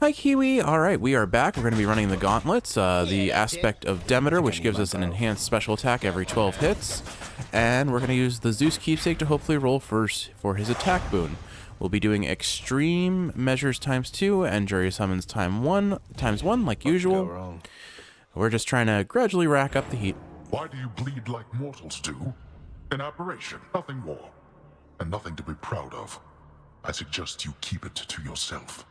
Hi, Kiwi. All right, we are back. We're going to be running the gauntlets, the aspect of Demeter, which gives us an enhanced special attack every 12 hits. And we're going to use the Zeus keepsake to hopefully roll first for his attack boon. We'll be doing extreme measures ×2 and jury summons ×1 like usual. We're just trying to gradually rack up the heat. Why do you bleed like mortals do? An aberration, nothing more. And nothing to be proud of. I suggest you keep it to yourself.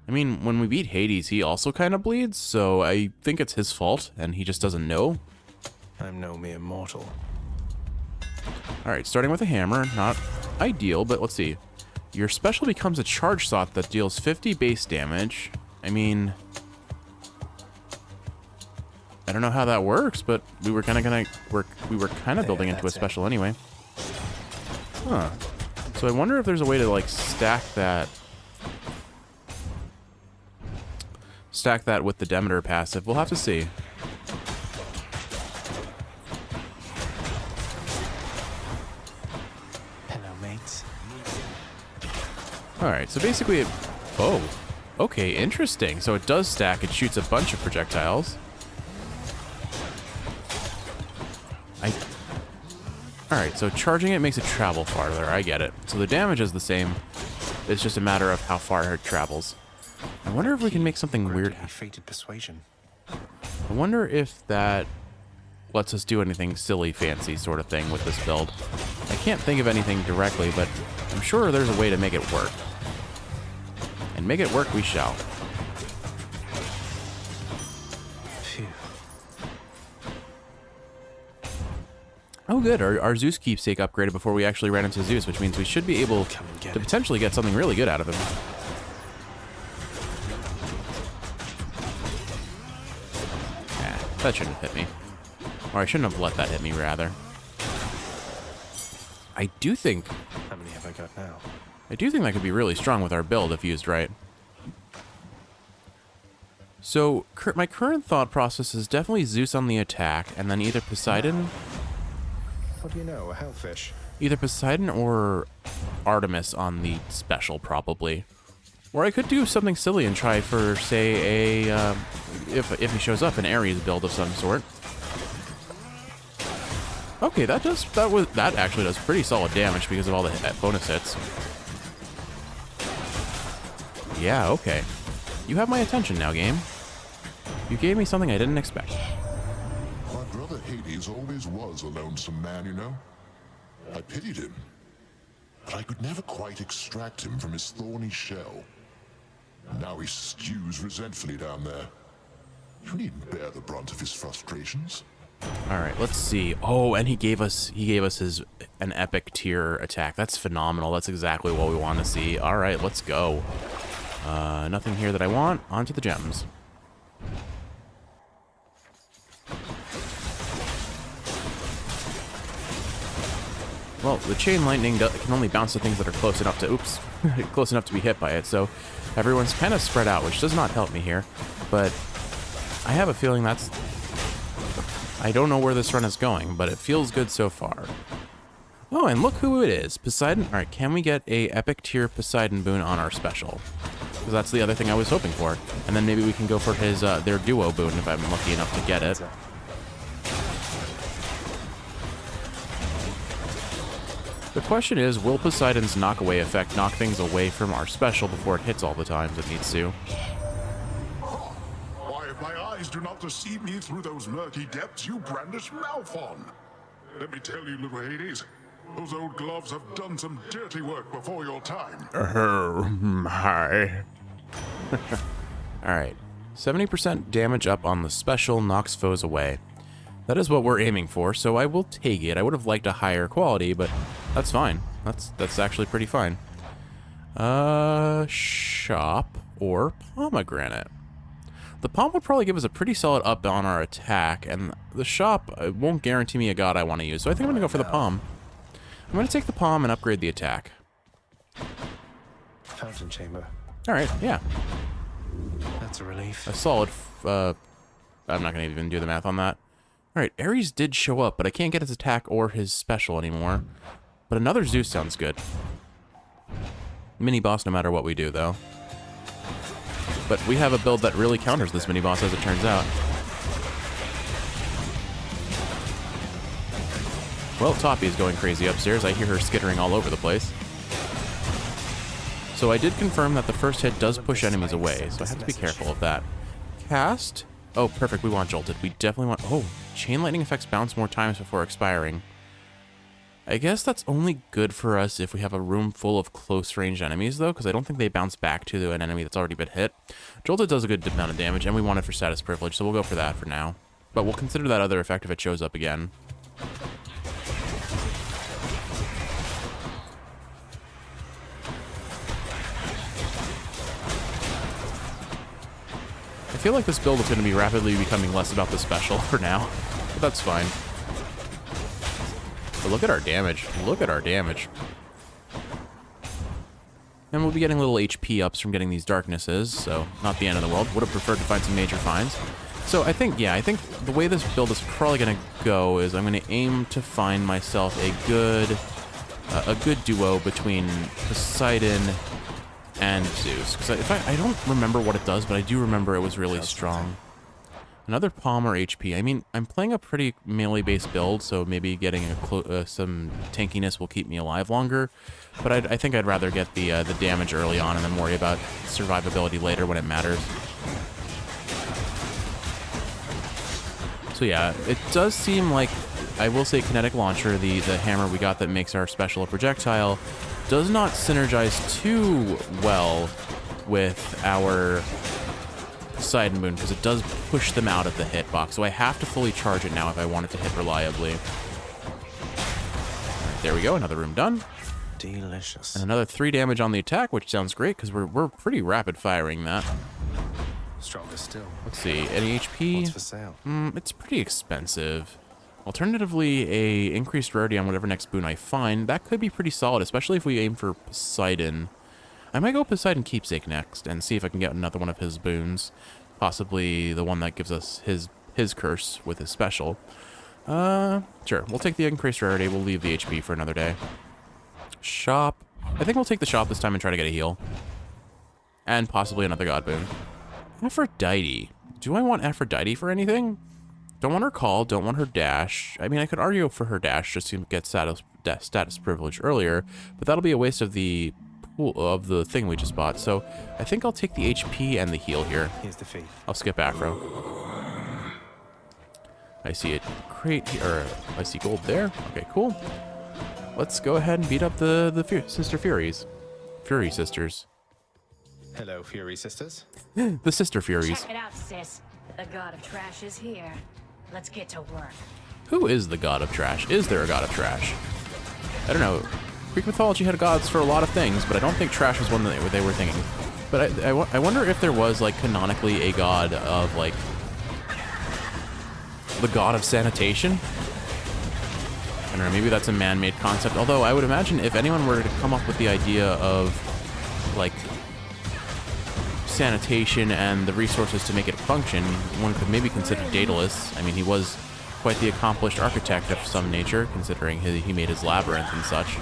I mean, when we beat Hades, he also kind of bleeds, so I think it's his fault, and he just doesn't know. I'm no mere mortal. Alright, starting with a hammer. Not ideal, but let's see. Your special becomes a charge shot that deals 50 base damage. I mean, I don't know how that works, but we were kind of building into a special anyway. Huh. So I wonder if there's a way to like stack that with the Demeter passive. We'll have to see. Hello, mates. Alright, so basically oh, okay, interesting. So it does stack. It shoots a bunch of projectiles. Alright, so charging it makes it travel farther. I get it. So the damage is the same. It's just a matter of how far it travels. I wonder if we can make something weird. Fated persuasion. I wonder if that lets us do anything silly, fancy sort of thing with this build. I can't think of anything directly, but I'm sure there's a way to make it work. And make it work we shall. Phew. Oh good, our Zeus keepsake upgraded before we actually ran into Zeus, which means we should be able to potentially get something really good out of him. That shouldn't have hit me. Or I shouldn't have let that hit me, rather. I do think... How many have I got now? I do think that could be really strong with our build if used right. So, my current thought process is definitely Zeus on the attack, and then either Poseidon... What do you know, a hellfish? Either Poseidon or Artemis on the special, probably. Or I could do something silly and try for, say, a... if he shows up, an Ares build of some sort. Okay, that actually does pretty solid damage because of all the bonus hits. Yeah, okay. You have my attention now, game. You gave me something I didn't expect. My brother Hades always was a lonesome man, you know. I pitied him, but I could never quite extract him from his thorny shell. Now he stews resentfully down there. You needn't bear the brunt of his frustrations. All right, let's see. Oh, and he gave us an epic tier attack. That's phenomenal. That's exactly what we want to see. All right, let's go. Nothing here that I want. On to the gems. Well, the chain lightning can only bounce to things that are close enough to, close enough to be hit by it. So everyone's kind of spread out, which does not help me here. But I have a feeling I don't know where this run is going, but it feels good so far. Oh, and look who it is. Poseidon. All right, can we get a epic tier Poseidon boon on our special? Because that's the other thing I was hoping for. And then maybe we can go for his their duo boon if I'm lucky enough to get it. The question is, will Poseidon's knockaway effect knock things away from our special before it hits all the times it needs to? Why, if my eyes do not deceive me through those murky depths, you brandish Malphon. Let me tell you, little Hades, those old gloves have done some dirty work before your time. Hi. Alright. 70% damage up on the special knocks foes away. That is what we're aiming for, so I will take it. I would have liked a higher quality, but that's fine. That's actually pretty fine. Shop or pomegranate. The palm would probably give us a pretty solid up on our attack, and the shop won't guarantee me a god I want to use, so I think I'm going to go for the palm. I'm going to take the palm and upgrade the attack. Fountain chamber. Alright, yeah. That's a relief. A solid, I'm not going to even do the math on that. Alright, Ares did show up, but I can't get his attack or his special anymore. But another Zeus sounds good. Mini boss no matter what we do, though. But we have a build that really counters this mini-boss, as it turns out. Well, Toppy is going crazy upstairs. I hear her skittering all over the place. So I did confirm that the first hit does push enemies away, so I have to be careful of that. Cast? Oh, perfect. We want Jolted. We definitely want... Oh, Chain Lightning effects bounce more times before expiring. I guess that's only good for us if we have a room full of close-range enemies, though, because I don't think they bounce back to an enemy that's already been hit. Jolted does a good amount of damage, and we want it for status privilege, so we'll go for that for now. But we'll consider that other effect if it shows up again. I feel like this build is going to be rapidly becoming less about the special for now, but that's fine. But look at our damage. Look at our damage. And we'll be getting little HP ups from getting these darknesses, so not the end of the world. Would have preferred to find some major finds. So I think the way this build is probably going to go is I'm going to aim to find myself a good duo between Poseidon and Zeus, because I don't remember what it does, but I do remember it was really strong. Another Palmer HP. I mean, I'm playing a pretty melee-based build, so maybe getting some tankiness will keep me alive longer. But I think I'd rather get the damage early on and then worry about survivability later when it matters. So yeah, it does seem like, I will say, Kinetic Launcher, the hammer we got that makes our special a projectile, does not synergize too well with our Poseidon Moon, because it does push them out of the hitbox. So I have to fully charge it now if I want it to hit reliably. Right, there we go, another room done. Delicious. And another 3 damage on the attack, which sounds great, because we're pretty rapid firing that. Stronger still. Let's see, any HP? What's for sale? It's pretty expensive. Alternatively, a increased rarity on whatever next boon I find. That could be pretty solid, especially if we aim for Poseidon. I might go Poseidon Keepsake next and see if I can get another one of his boons. Possibly the one that gives us his curse with his special. Sure. We'll take the increased rarity. We'll leave the HP for another day. Shop. I think we'll take the shop this time and try to get a heal. And possibly another god boon. Aphrodite. Do I want Aphrodite for anything? Don't want her call, don't want her dash. I mean, I could argue for her dash just to get status privilege earlier, but that'll be a waste of the pool of the thing we just bought. So I think I'll take the HP and the heal here. Here's the fee. I'll skip Afro. I see it crate, or I see gold there. Okay, cool. Let's go ahead and beat up the Sister Furies. Fury Sisters. Hello, Fury Sisters. The Sister Furies. Check it out, sis. The god of trash is here. Let's get to work. Who is the god of trash? Is there a god of trash? I don't know. Greek mythology had gods for a lot of things, but I don't think trash was one that they were thinking. But I wonder if there was, like, canonically a god of, like, the god of sanitation? I don't know, maybe that's a man-made concept. Although I would imagine if anyone were to come up with the idea of, like, sanitation and the resources to make it function, one could maybe consider Daedalus. I mean, he was quite the accomplished architect of some nature, considering he made his labyrinth and such.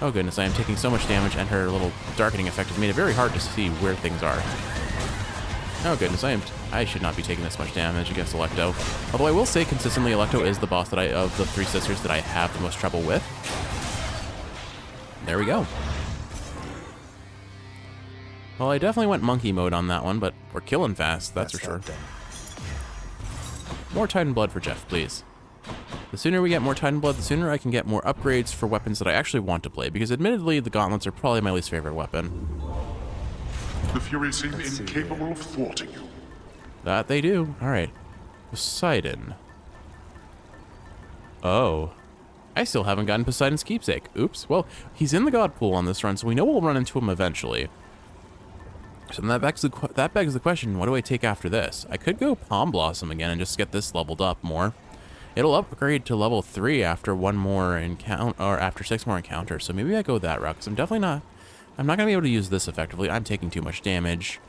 Oh goodness, I am taking so much damage, and her little darkening effect has made it very hard to see where things are. Oh goodness, I should not be taking this much damage against Alecto. Although I will say consistently Alecto is the boss that of the 3 sisters that I have the most trouble with. There we go. Well, I definitely went monkey mode on that one, but we're killing fast, that's for sure. More Titan Blood for Jeff, please. The sooner we get more Titan Blood, the sooner I can get more upgrades for weapons that I actually want to play, because admittedly, the gauntlets are probably my least favorite weapon. The Furies seem incapable of thwarting you. That they do. Alright. Poseidon. Oh. I still haven't gotten Poseidon's Keepsake. Oops. Well, he's in the god pool on this run, so we know we'll run into him eventually. So then that begs the question, what do I take after this? I could go Palm Blossom again and just get this leveled up more. It'll upgrade to level 3 after 1 more encounter, or after 6 more encounters, so maybe I go that route, because I'm not going to be able to use this effectively. I'm taking too much damage.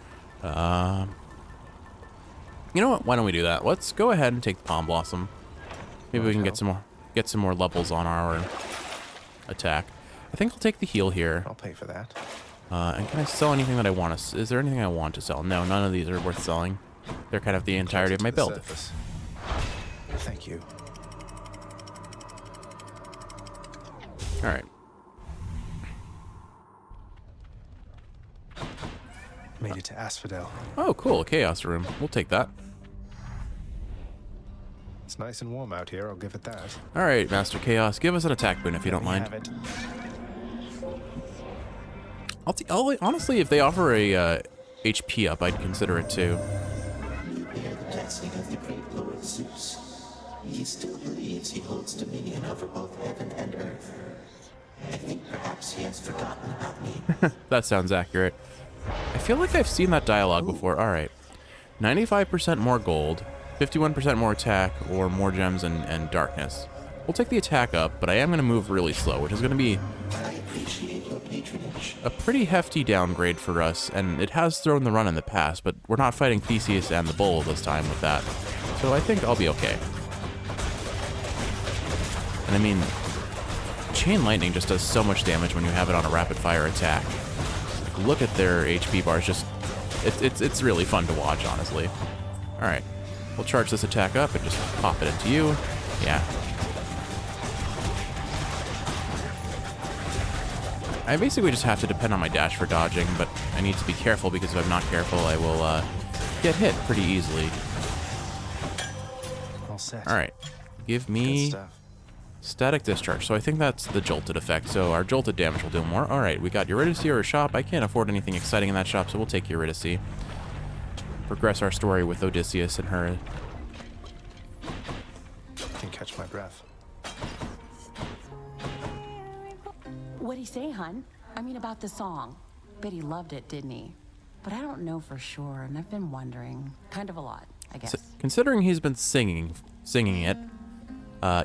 You know what? Why don't we do that? Let's go ahead and take the Palm Blossom. Maybe we can get some more levels on our attack. I think I'll take the heal here. I'll pay for that. And can I sell anything that I want to... Is there anything I want to sell? No, none of these are worth selling. They're kind of the entirety of my build. Thank you. Alright. Made it to Asphodel. Oh, cool. A Chaos Room. We'll take that. It's nice and warm out here, I'll give it that. Alright, Master Chaos. Give us an attack boon if you don't mind. Have it. Honestly, if they offer a HP up, I'd consider it too. You bear the blessing of the great Lord Zeus. He still believes he holds dominion over both heaven and earth. I think perhaps he has forgotten about me. That sounds accurate. I feel like I've seen that dialogue before. Alright. 95% more gold, 51% more attack, or more gems and darkness. We'll take the attack up, but I am going to move really slow, which is going to be I appreciate your patronage. a pretty hefty downgrade for us, and it has thrown the run in the past, but we're not fighting Theseus and the Bull this time with that. So I think I'll be okay. And I mean, Chain Lightning just does so much damage when you have it on a rapid fire attack. Look at their HP bars, just it's really fun to watch, honestly. Alright. We'll charge this attack up and just pop it into you. Yeah. I basically just have to depend on my dash for dodging, but I need to be careful because if I'm not careful, I will get hit pretty easily. All set. Alright. Give Good me stuff. static discharge. So I think that's the jolted effect. So our jolted damage will do more. Alright, we got Eurydice or a shop. I can't afford anything exciting in that shop, so we'll take Eurydice. Progress our story with Odysseus and her. Can catch my breath. What'd he say, hun? I mean, about the song. Bet he loved it, didn't he? But I don't know for sure, and I've been wondering. Kind of a lot, I guess. Considering he's been singing it,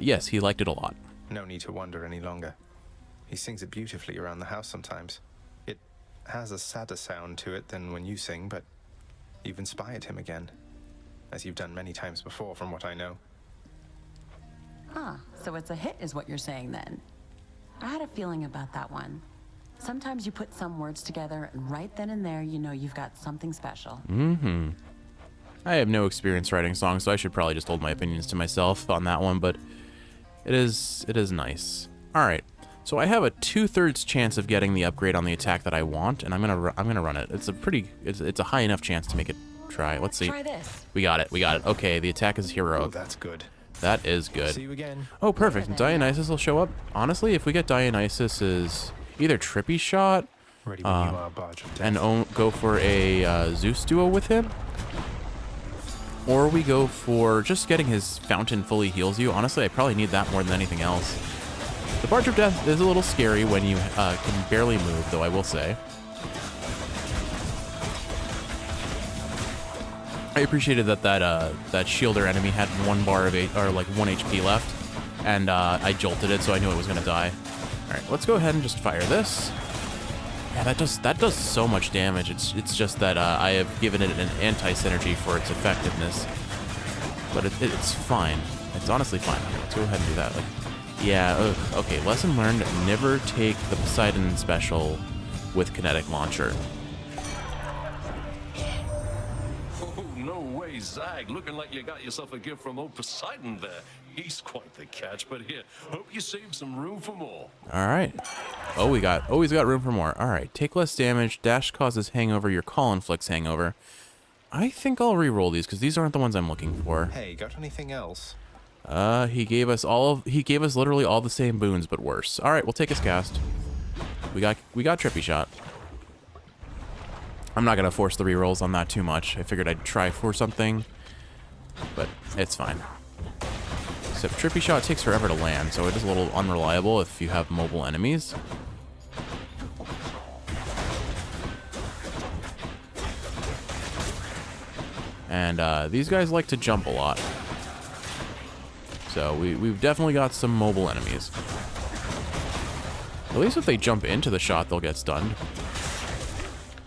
yes, he liked it a lot. No need to wonder any longer. He sings it beautifully around the house sometimes. It has a sadder sound to it than when you sing, but you've inspired him again. As you've done many times before, from what I know. Huh, so it's a hit is what you're saying then. I had a feeling about that one. Sometimes you put some words together, and right then and there, you know you've got something special. Mm-hmm. I have no experience writing songs, so I should probably just hold my opinions to myself on that one, but it is nice. Alright, so I have a 2/3 chance of getting the upgrade on the attack that I want, and I'm gonna run it. It's a high enough chance to make it try. Let's see. Try this. We got it. Okay, the attack is Oh, heroic. that's good. That is good. See you again. Oh, perfect. And Dionysus will show up. Honestly, if we get Dionysus's either Trippy shot Ready when you are, Barge of Death. and go for a Zeus duo with him, or we go for just getting his fountain fully heals you. Honestly, I probably need that more than anything else. The Barge of Death is a little scary when you can barely move, though, I will say. I appreciated that shielder enemy had 1 bar of 8 or like 1 HP left, and I jolted it, so I knew it was gonna die. All right, let's go ahead and just fire this. Yeah, that does so much damage. It's just that I have given it an anti-synergy for its effectiveness, but it's fine. It's honestly fine. Okay, let's go ahead and do that. Like, yeah, okay. Lesson learned: never take the Poseidon special with kinetic launcher. No way, Zag. Looking like you got yourself a gift from old Poseidon there. He's quite the catch, but here, hope you save some room for more. All right. Oh, we always got room for more. All right. Take less damage. Dash causes hangover. Your call inflicts hangover. I think I'll re-roll these because these aren't the ones I'm looking for. Hey, got anything else? He gave us literally all the same boons, but worse. All right, we'll take his cast. We got Trippy shot. I'm not gonna force the rerolls on that too much. I figured I'd try for something, but it's fine. Except Trippy shot takes forever to land, so it is a little unreliable if you have mobile enemies. And these guys like to jump a lot. So we've definitely got some mobile enemies. At least if they jump into the shot, they'll get stunned.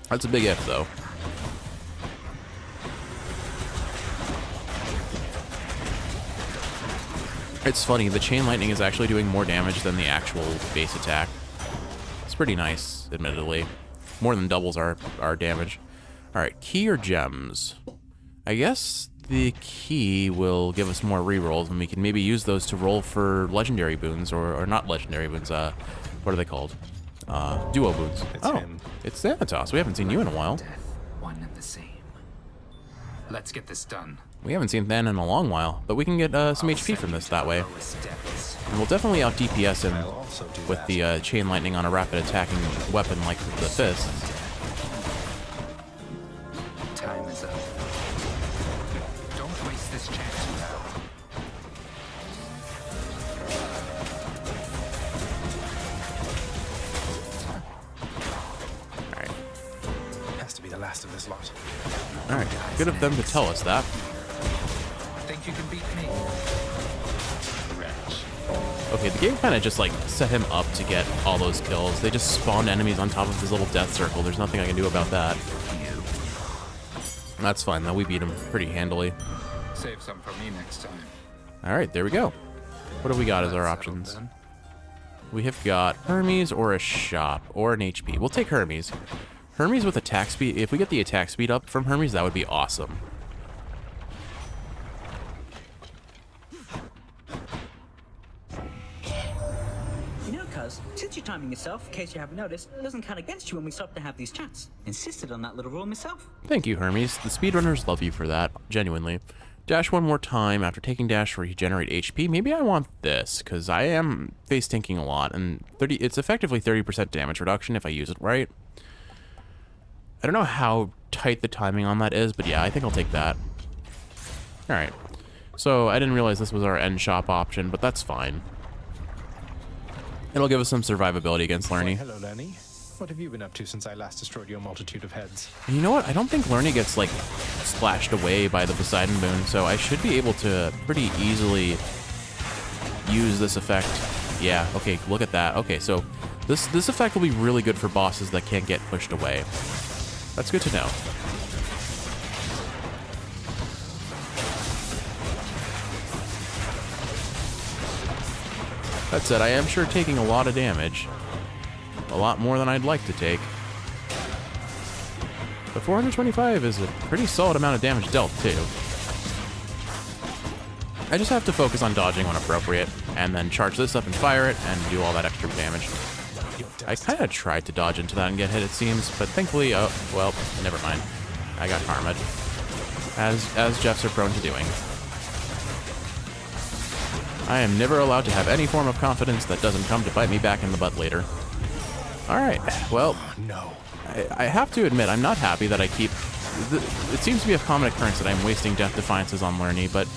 That's a big if, though. It's funny, the Chain Lightning is actually doing more damage than the actual base attack. It's pretty nice, admittedly. more than doubles our damage. All right, key or gems? I guess the key will give us more rerolls, and we can maybe use those to roll for legendary boons, or not legendary boons. What are they called? Duo boons. It's him. It's Thanatos. We haven't seen you in a while. Death, one and the same. Let's get this done. We haven't seen Than in a long while, but we can get some HP from this that way. And we'll definitely out DPS him I'll also do with that. the chain lightning on a rapid attacking weapon like the fist. Time is up. Don't waste this chance now. Alright. Has to be the last of this lot. Alright. Good of them to tell us that. Think you can beat me? Wretch. Okay, the game kind of just like set him up to get all those kills. They just spawned enemies on top of his little death circle. There's nothing I can do about that. That's fine though. We beat him pretty handily. Save some for me next time. Alright, there we go. What do we got as our Settled options? then. We have got Hermes or a shop or an HP. We'll take Hermes. Hermes with attack speed. If we get the attack speed up from Hermes, that would be awesome. You know, cuz, since you're timing yourself, in case you haven't noticed, it doesn't count against you when we stop to have these chats. Insisted on that little rule myself. Thank you, Hermes. The speedrunners love you for that, genuinely. Dash one more time. After taking dash, regenerate HP. Maybe I want this, because I am face tanking a lot, and it's effectively 30% damage reduction if I use it right. I don't know how tight the timing on that is, but yeah, I think I'll take that. Alright. So, I didn't realize this was our end shop option, but that's fine. It'll give us some survivability against Why, Lerny. hello, Lenny. What have you been up to since I last destroyed your multitude of heads? And you know what? I don't think Lerny gets, like, splashed away by the Poseidon Boon, so I should be able to pretty easily use this effect. Yeah, okay, look at that. Okay, so this effect will be really good for bosses that can't get pushed away. That's good to know. That said, I am sure taking a lot of damage. A lot more than I'd like to take. But 425 is a pretty solid amount of damage dealt, too. I just have to focus on dodging when appropriate, and then charge this up and fire it, and do all that extra damage. I kind of tried to dodge into that and get hit, it seems, but thankfully, oh, well, never mind. I got karma'd. As Jeffs are prone to doing. I am never allowed to have any form of confidence that doesn't come to bite me back in the butt later. Alright, well, No. I have to admit, I'm not happy that I keep... It seems to be a common occurrence that I'm wasting Death Defiances on Lerny, but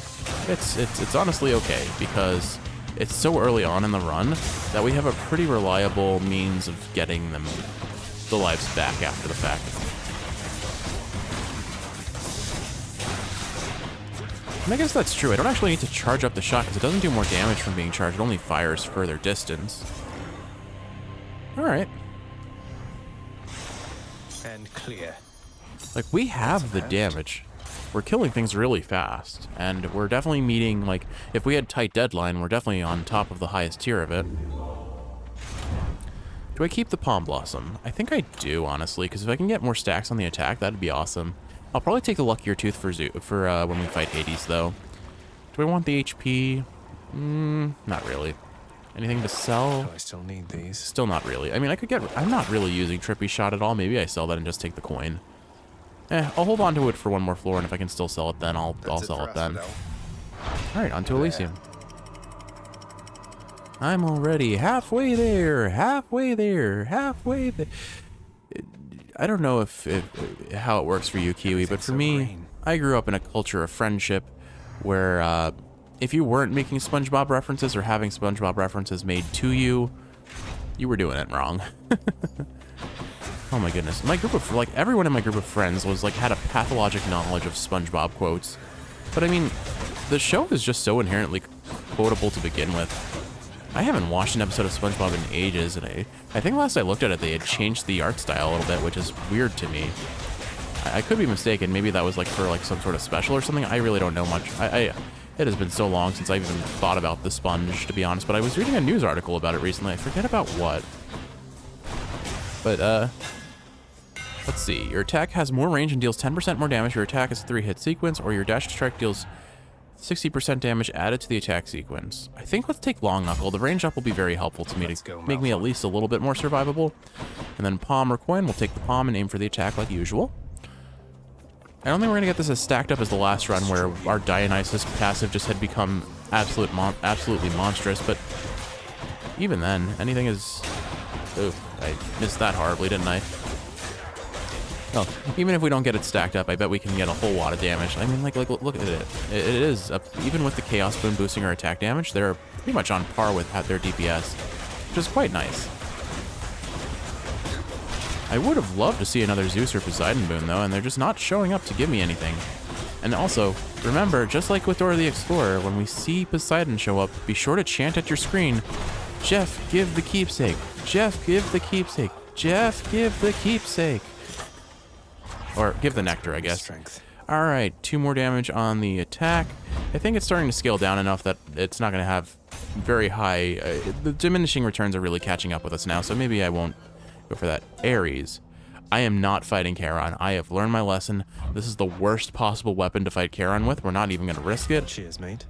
it's honestly okay, because it's so early on in the run that we have a pretty reliable means of getting them the lives back after the fact. And I guess that's true. I don't actually need to charge up the shot because it doesn't do more damage from being charged. It only fires further distance. Alright. And clear. Like, we have the damage. We're killing things really fast. And we're definitely meeting, like, if we had tight deadline, we're definitely on top of the highest tier of it. Do I keep the Palm Blossom? I think I do, honestly, because if I can get more stacks on the attack, that'd be awesome. I'll probably take the Luckier Tooth for when we fight Hades, though. Do I want the HP? Not really. Anything to sell? Do I still need these? Still not really. I mean, I could get... I'm not really using Trippy Shot at all. Maybe I sell that and just take the coin. I'll hold on to it for one more floor, and if I can still sell it then, I'll sell it then. Alright, on to Elysium. I'm already halfway there, halfway there, halfway there. I don't know if how it works for you, Kiwi, but for me, I grew up in a culture of friendship where if you weren't making SpongeBob references or having SpongeBob references made to you, you were doing it wrong. Oh my goodness. My group of, like, everyone in my group of friends was, like, had a pathologic knowledge of SpongeBob quotes. But I mean, the show is just so inherently quotable to begin with. I haven't watched an episode of SpongeBob in ages, and I think last I looked at it, they had changed the art style a little bit, which is weird to me. I could be mistaken. Maybe that was, like, for, like, some sort of special or something. I really don't know much. It has been so long since I've even thought about the sponge, to be honest, but I was reading a news article about it recently. I forget about what. But, Let's see. Your attack has more range and deals 10% more damage. Your attack is a 3-hit sequence, or your dash strike deals 60% damage added to the attack sequence. I think let's take Long Knuckle. The range up will be very helpful to me to make me at least a little bit more survivable. And then Palm or Coin, we'll take the Palm and aim for the attack like usual. I don't think we're going to get this as stacked up as the last run where our Dionysus passive just had become absolutely monstrous, but even then, anything is... Ooh, I missed that horribly, didn't I? Well, even if we don't get it stacked up, I bet we can get a whole lot of damage. I mean, like look at it. It is, even with the Chaos Boon boosting our attack damage, they're pretty much on par with their DPS, which is quite nice. I would have loved to see another Zeus or Poseidon boon, though, and they're just not showing up to give me anything. And also, remember, just like with Dora the Explorer, when we see Poseidon show up, be sure to chant at your screen, "Jeff, give the keepsake. Jeff, give the keepsake. Jeff, give the keepsake." Or give the nectar, I guess. All right, 2 more damage on the attack. I think it's starting to scale down enough that it's not going to have very high... the diminishing returns are really catching up with us now, so maybe I won't go for that. Ares. I am not fighting Charon. I have learned my lesson. This is the worst possible weapon to fight Charon with. We're not even going to risk it. Cheers, mate.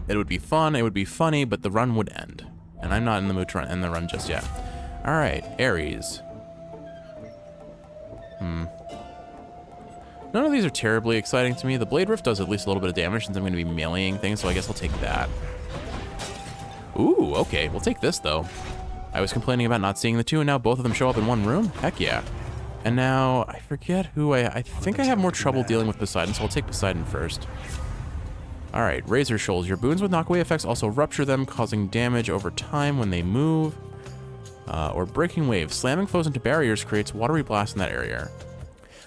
It would be fun, it would be funny, but the run would end. And I'm not in the mood to end the run just yet. All right, Ares. None of these are terribly exciting to me. The Blade Rift does at least a little bit of damage since I'm going to be meleeing things, so I guess I'll take that. Ooh, okay. We'll take this, though. I was complaining about not seeing the two, and now both of them show up in one room? Heck yeah. And now, I forget who I think I have more trouble dealing with Poseidon, so I'll take Poseidon first. Alright, Razor Shoals. Your boons with knockaway effects also rupture them, causing damage over time when they move. Or Breaking Waves. Slamming foes into barriers creates watery blast in that area.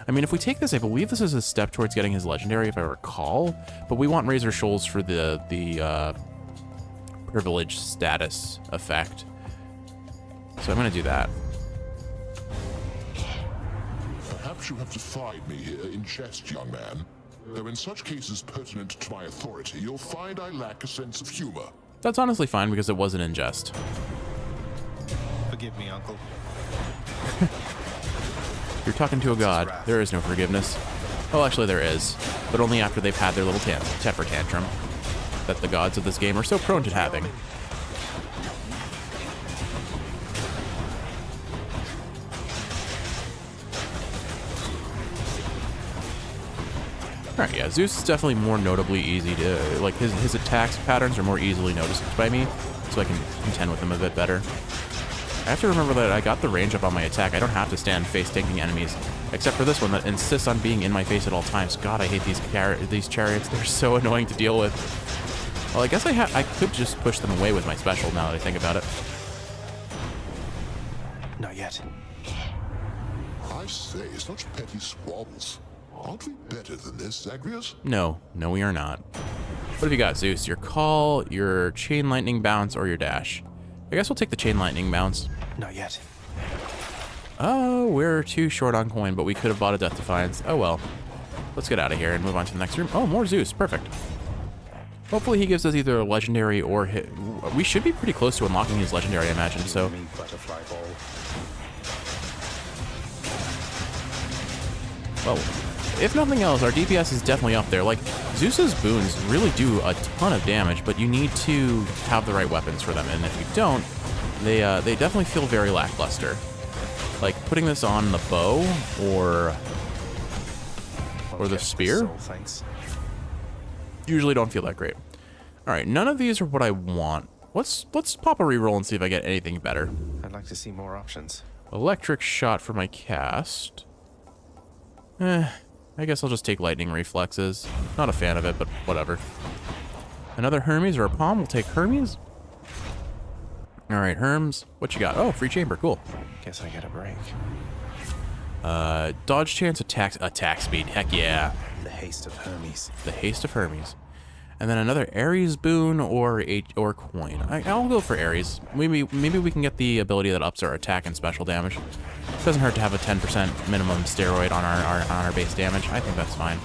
I mean, if we take this, I believe this is a step towards getting his legendary, if I recall. But we want Razor Shoals for the privilege status effect. So I'm going to do that. Perhaps you have defied me here in jest, young man. Though in such cases pertinent to my authority, you'll find I lack a sense of humor. That's honestly fine because it wasn't in jest. Forgive me, Uncle. You're talking to a god. There is no forgiveness. Well, actually there is, but only after they've had their little temper tantrum that the gods of this game are so prone to having. Alright, yeah, Zeus is definitely more notably easy to, like, his attacks patterns are more easily noticed by me, so I can contend with them a bit better. I have to remember that I got the range up on my attack. I don't have to stand face-taking enemies, except for this one that insists on being in my face at all times. God, I hate these chariots. They're so annoying to deal with. Well, I guess I could just push them away with my special now that I think about it. Not yet. I say, such petty squabbles. Aren't we better than this, Zagreus? No, we are not. What have you got, Zeus? Your call, your chain lightning bounce, or your dash? I guess we'll take the chain lightning bounce. Not yet. Oh, we're too short on coin, but we could have bought a Death Defiance. Oh well. Let's get out of here and move on to the next room. Oh, more Zeus. Perfect. Hopefully he gives us either a legendary or hit. We should be pretty close to unlocking his legendary, I imagine, so. Well, if nothing else, our DPS is definitely up there. Like, Zeus's boons really do a ton of damage, but you need to have the right weapons for them, and if you don't, they definitely feel very lackluster. Like, putting this on the bow or the spear usually don't feel that great. All right, none of these are what I want. Let's pop a reroll and see if I get anything better. I'd like to see more options. Electric shot for my cast. I guess I'll just take lightning reflexes. Not a fan of it, but whatever. Another Hermes or a Palm? We'll take Hermes. All right, Herms. What you got? Oh, free chamber. Cool. Guess I get a break. Dodge chance, attack speed. Heck yeah. The haste of Hermes. The haste of Hermes. And then another Ares boon or coin. I'll go for Ares. Maybe we can get the ability that ups our attack and special damage. Doesn't hurt to have a 10% minimum steroid on our base damage. I think that's fine.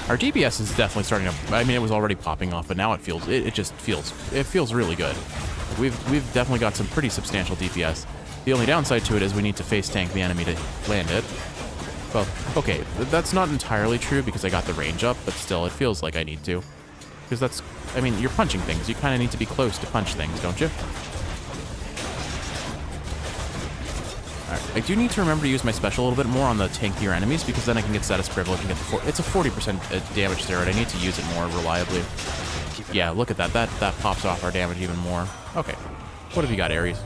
Our DPS is definitely starting to. I mean, it was already popping off, but now it just feels really good. we've definitely got some pretty substantial DPS. The only downside to it is we need to face tank the enemy to land it. Well, okay, that's not entirely true because I got the range up, but still, it feels like I need to. Because that's, I mean, you're punching things. You kind of need to be close to punch things, don't you? Alright, I do need to remember to use my special a little bit more on the tankier enemies because then I can get status privilege and get the it's a 40% damage steroid. I need to use it more reliably. Yeah, look at that. That pops off our damage even more. Okay. What have you got, Ares?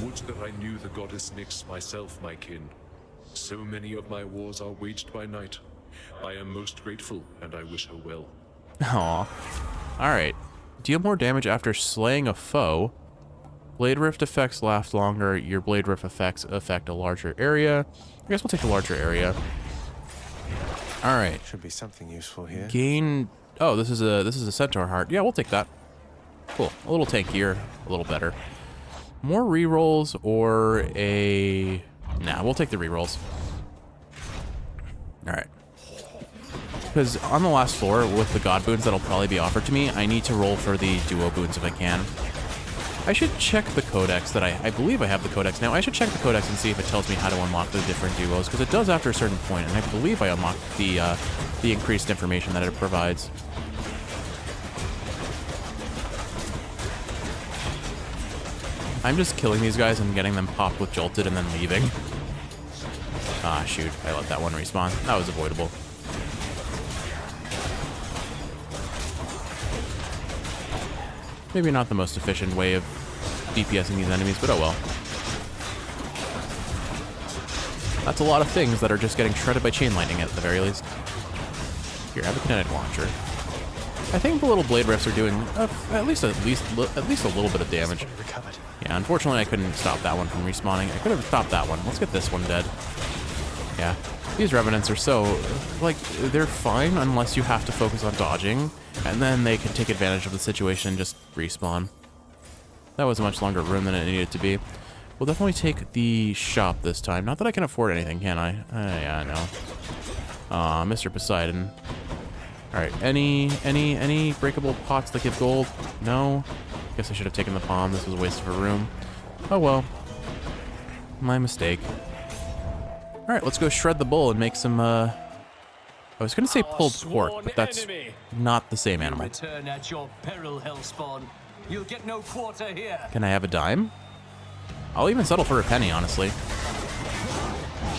Would that I knew the goddess Nyx myself, my kin. So many of my wars are waged by night. I am most grateful, and I wish her well. Aw. Alright. Deal more damage after slaying a foe. Blade Rift effects last longer. Your Blade Rift effects affect a larger area. I guess we'll take the larger area. Alright. Should be something useful here. Gain... Oh, this is a Centaur Heart. Yeah, we'll take that. Cool. A little tankier. A little better. More rerolls or a... Nah, we'll take the rerolls. Alright. Because on the last floor, with the God boons that'll probably be offered to me, I need to roll for the duo boons if I can. I should check the codex that I believe I have the codex now. I should check the codex and see if it tells me how to unlock the different duos, because it does after a certain point, and I believe I unlocked the increased information that it provides. I'm just killing these guys and getting them popped with Jolted and then leaving. Ah, shoot. I let that one respawn. That was avoidable. Maybe not the most efficient way of DPSing these enemies, but oh well. That's a lot of things that are just getting shredded by chain lightning at the very least. Here, have a kinetic launcher. I think the little blade rifts are doing at least a little bit of damage. Yeah, unfortunately I couldn't stop that one from respawning. I could have stopped that one. Let's get this one dead. Yeah, these Revenants are so, like, they're fine unless you have to focus on dodging, and then they can take advantage of the situation and just respawn. That was a much longer run than it needed to be. We'll definitely take the shop this time. Not that I can afford anything, can I? Yeah, I know. Aw, Mr. Poseidon. Alright, any breakable pots that give gold? No? Guess I should have taken the palm. This was a waste of a room. Oh well. My mistake. Alright, let's go shred the bull and make some, I was gonna say pulled pork, but that's not the same animal. Return at your peril, Hellspawn. You'll get no quarter here. Can I have a dime? I'll even settle for a penny, honestly.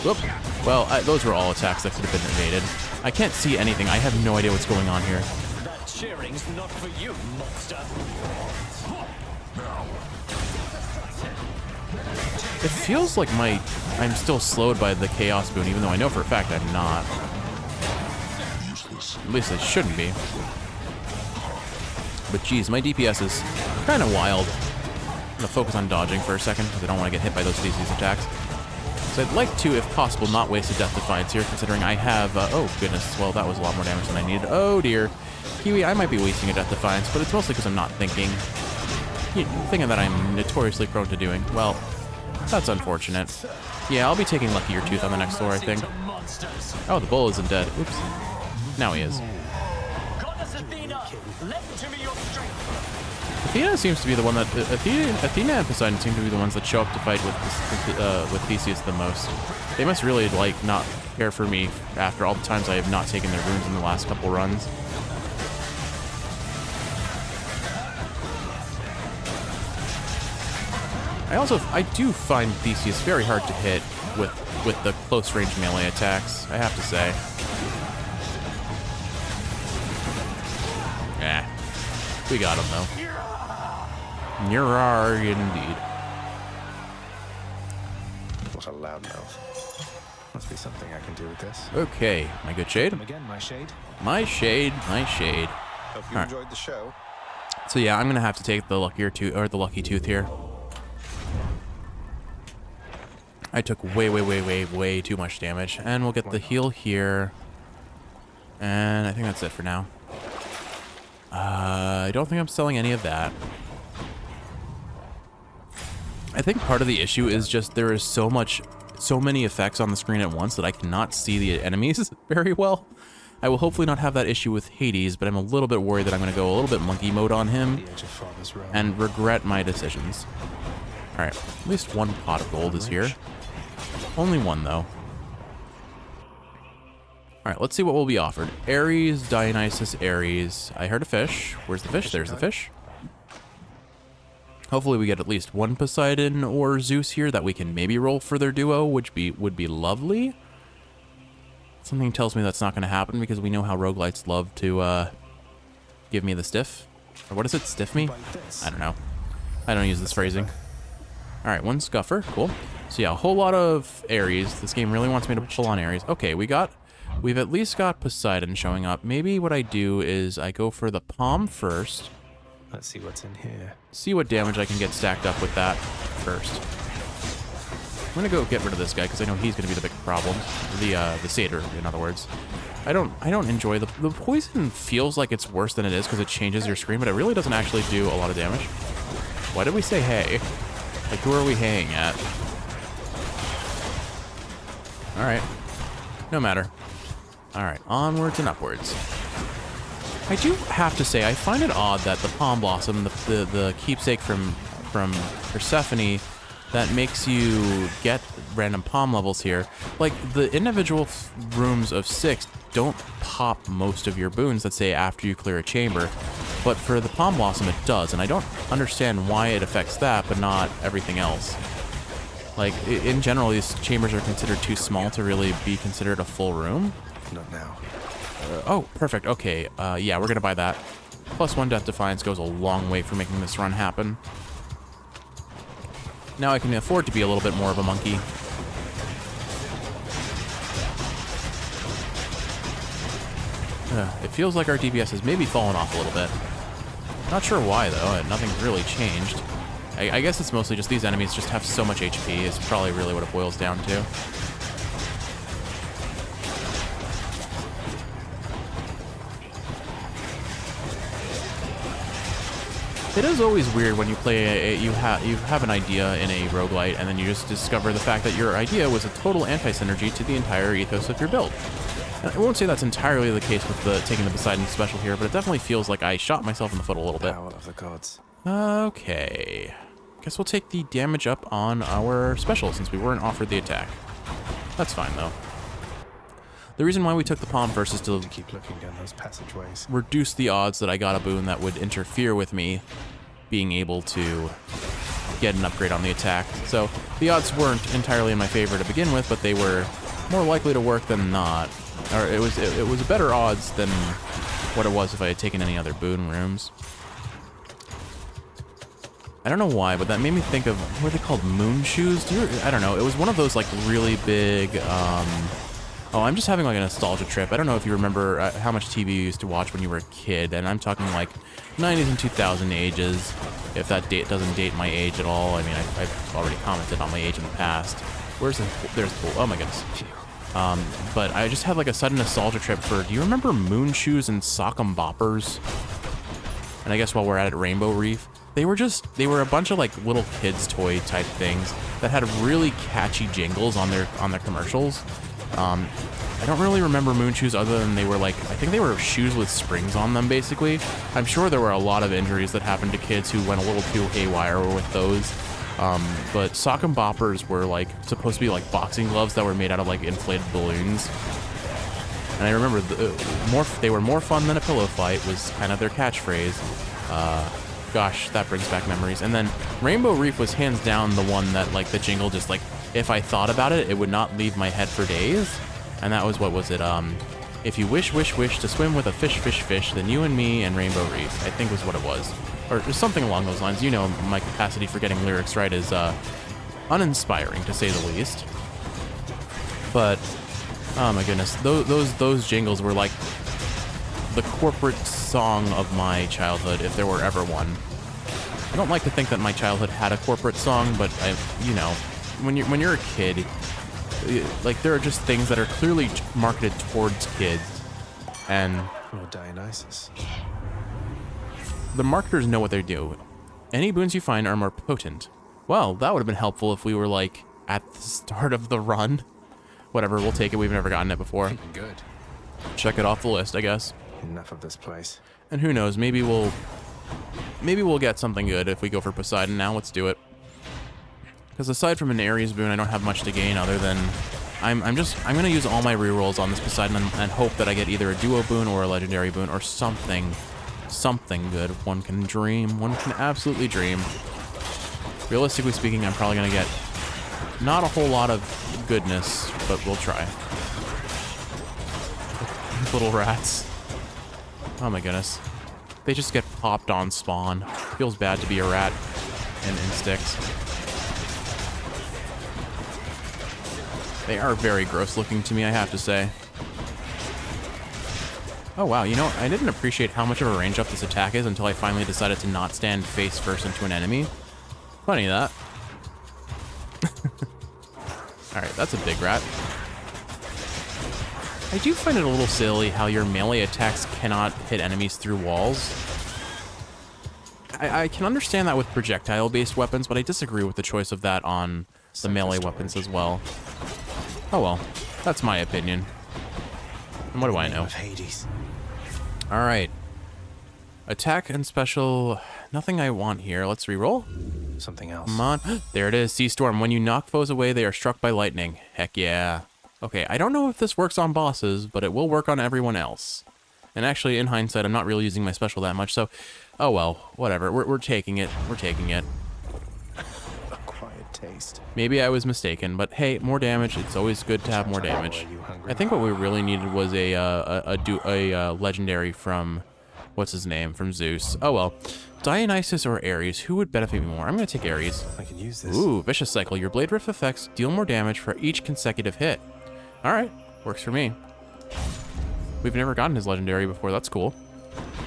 Whoop. Well, those were all attacks that could have been evaded. I can't see anything. I have no idea what's going on here. That cheering's not for you, monster. It feels like I'm still slowed by the Chaos Boon, even though I know for a fact I'm not. At least it shouldn't be. But geez, my DPS is kind of wild. I'm gonna focus on dodging for a second, because I don't want to get hit by those species attacks. So I'd like to, if possible, not waste a Death Defiance here, considering I have, oh goodness, well that was a lot more damage than I needed. Oh dear. Kiwi, I might be wasting a Death Defiance, but it's mostly because I'm not thinking. Thinking that I'm notoriously prone to doing. Well, that's unfortunate. Yeah, I'll be taking Luckier Tooth on the next floor, I think. Oh, the bull isn't dead. Oops. Now he is. Athena seems to be the one that... Athena and Poseidon seem to be the ones that show up to fight with Theseus the most. They must really, like, not care for me after all the times I have not taken their runes in the last couple runs. I do find Theseus very hard to hit with the close range melee attacks, I have to say. We got him though. You're indeed. What a loudmouth. Must be something I can do with this. Okay, my good shade. Come again, my shade. My shade, my shade. Hope you enjoyed the show. So yeah, I'm gonna have to take the Luckier Tooth or the Lucky Tooth here. I took way too much damage. And we'll get the heal here. And I think that's it for now. I don't think I'm selling any of that. I think part of the issue is just there is so many effects on the screen at once that I cannot see the enemies very well. I will hopefully not have that issue with Hades, but I'm a little bit worried that I'm going to go a little bit monkey mode on him The edge of Father's realm. and regret my decisions. Alright, at least one pot of gold is here. Only one, though. Alright, let's see what will be offered. Ares, Dionysus, Ares. I heard a fish. Where's the fish? There's the fish. Hopefully we get at least one Poseidon or Zeus here that we can maybe roll for their duo, which would be lovely. Something tells me that's not going to happen because we know how roguelites love to give me the stiff. Or what is it? Stiff me? I don't know. I don't use this phrasing. Alright, one Scuffer. Cool. So yeah, a whole lot of Ares. This game really wants me to pull on Ares. Okay, we've at least got Poseidon showing up. Maybe what I do is I go for the Palm first. Let's see what's in here. See what damage I can get stacked up with that first. I'm gonna go get rid of this guy because I know he's gonna be the big problem. The satyr, in other words. I don't enjoy the poison. Feels like it's worse than it is because it changes your screen, but it really doesn't actually do a lot of damage. Why did we say hey? Like, who are we haying at? All right, no matter. All right, onwards and upwards. I do have to say, I find it odd that the Palm Blossom, the keepsake from Persephone, that makes you get random palm levels here. Like, the individual rooms of 6 don't pop most of your boons, let's say, after you clear a chamber. But for the Palm Blossom, it does, and I don't understand why it affects that, but not everything else. Like, in general, these chambers are considered too small to really be considered a full room. Not now. Oh, perfect. Okay, yeah, we're gonna buy that. +1 Death Defiance goes a long way for making this run happen. Now I can afford to be a little bit more of a monkey. It feels like our DPS has maybe fallen off a little bit. Not sure why, though. Nothing's really changed. I guess it's mostly just these enemies just have so much HP. It's probably really what it boils down to. It is always weird when you play you have an idea in a roguelite and then you just discover the fact that your idea was a total anti-synergy to the entire ethos of your build. And I won't say that's entirely the case with taking the Poseidon special here, but it definitely feels like I shot myself in the foot a little bit. Power of the gods. Okay. Guess we'll take the damage up on our special since we weren't offered the attack. That's fine though. The reason why we took the Palm first is to keep looking down those passageways. Reduce the odds that I got a boon that would interfere with me being able to get an upgrade on the attack. So the odds weren't entirely in my favor to begin with, but they were more likely to work than not. Or it was better odds than what it was if I had taken any other boon rooms. I don't know why, but that made me think of, what are they called, moon shoes? I don't know. It was one of those like really big. Oh, I'm just having like a nostalgia trip. I don't know if you remember how much TV you used to watch when you were a kid, and I'm talking like 90s and 2000 ages, if that doesn't date my age at all. I mean, I've already commented on my age in the past. There's the, oh my goodness. But I just had like a sudden nostalgia trip for, do you remember moon shoes and sock'em boppers? And I guess while we're at it, Rainbow Reef. They were a bunch of like little kids' toy type things that had really catchy jingles on their commercials. I don't really remember moon shoes other than they were like, I think they were shoes with springs on them, basically. I'm sure there were a lot of injuries that happened to kids who went a little too haywire with those. But sock'em boppers were like supposed to be like boxing gloves that were made out of like inflated balloons. And I remember they were more fun than a pillow fight was kind of their catchphrase. Gosh, that brings back memories. And then Rainbow Reef was hands down the one that like the jingle just like, if I thought about it, it would not leave my head for days. And that was, what was it? If you wish to swim with a fish, then you and me and Rainbow Reef, I think was what it was. Or something along those lines. You know, my capacity for getting lyrics right is uninspiring, to say the least. But, oh my goodness, those jingles were like the corporate song of my childhood, if there were ever one. I don't like to think that my childhood had a corporate song, but you know, when you're a kid, like there are just things that are clearly marketed towards kids, and Dionysus. The marketers know what they do. Any boons you find are more potent. Well, that would have been helpful if we were like at the start of the run. Whatever, we'll take it. We've never gotten it before. Good. check it off the list, I guess. Enough of this place. And who knows, maybe we'll get something good if we go for Poseidon now. Let's do it. Because aside from an Ares boon, I don't have much to gain other than I'm gonna use all my rerolls on this Poseidon and hope that I get either a duo boon or a legendary boon or something good. One can dream. One can absolutely dream. Realistically speaking, I'm probably gonna get not a whole lot of goodness, but we'll try. Little rats. Oh my goodness. They just get popped on spawn. Feels bad to be a rat in Styx. They are very gross looking to me, I have to say. Oh wow, you know, I didn't appreciate how much of a range up this attack is until I finally decided to not stand face first into an enemy. Funny that. Alright, that's a big rat. I do find it a little silly how your melee attacks cannot hit enemies through walls. I can understand that with projectile-based weapons, but I disagree with the choice of that on the melee weapons as well. Oh well, that's my opinion. And what do I know? Alright. Attack and special... Nothing I want here. Let's reroll. Something else. Come on. There it is, Sea Storm. When you knock foes away, they are struck by lightning. Heck yeah. Okay, I don't know if this works on bosses, but it will work on everyone else. And actually, in hindsight, I'm not really using my special that much, so... Oh well, whatever. We're taking it. We're taking it. Acquired taste. Maybe I was mistaken, but hey, more damage. It's always good to have more damage. I think what we really needed was a legendary from... What's his name? From Zeus. Oh well. Dionysus or Ares, who would benefit me more? I'm gonna take Ares. I can use this. Ooh, Vicious Cycle. Your Blade Rift effects deal more damage for each consecutive hit. Alright, works for me. We've never gotten his legendary before, that's cool.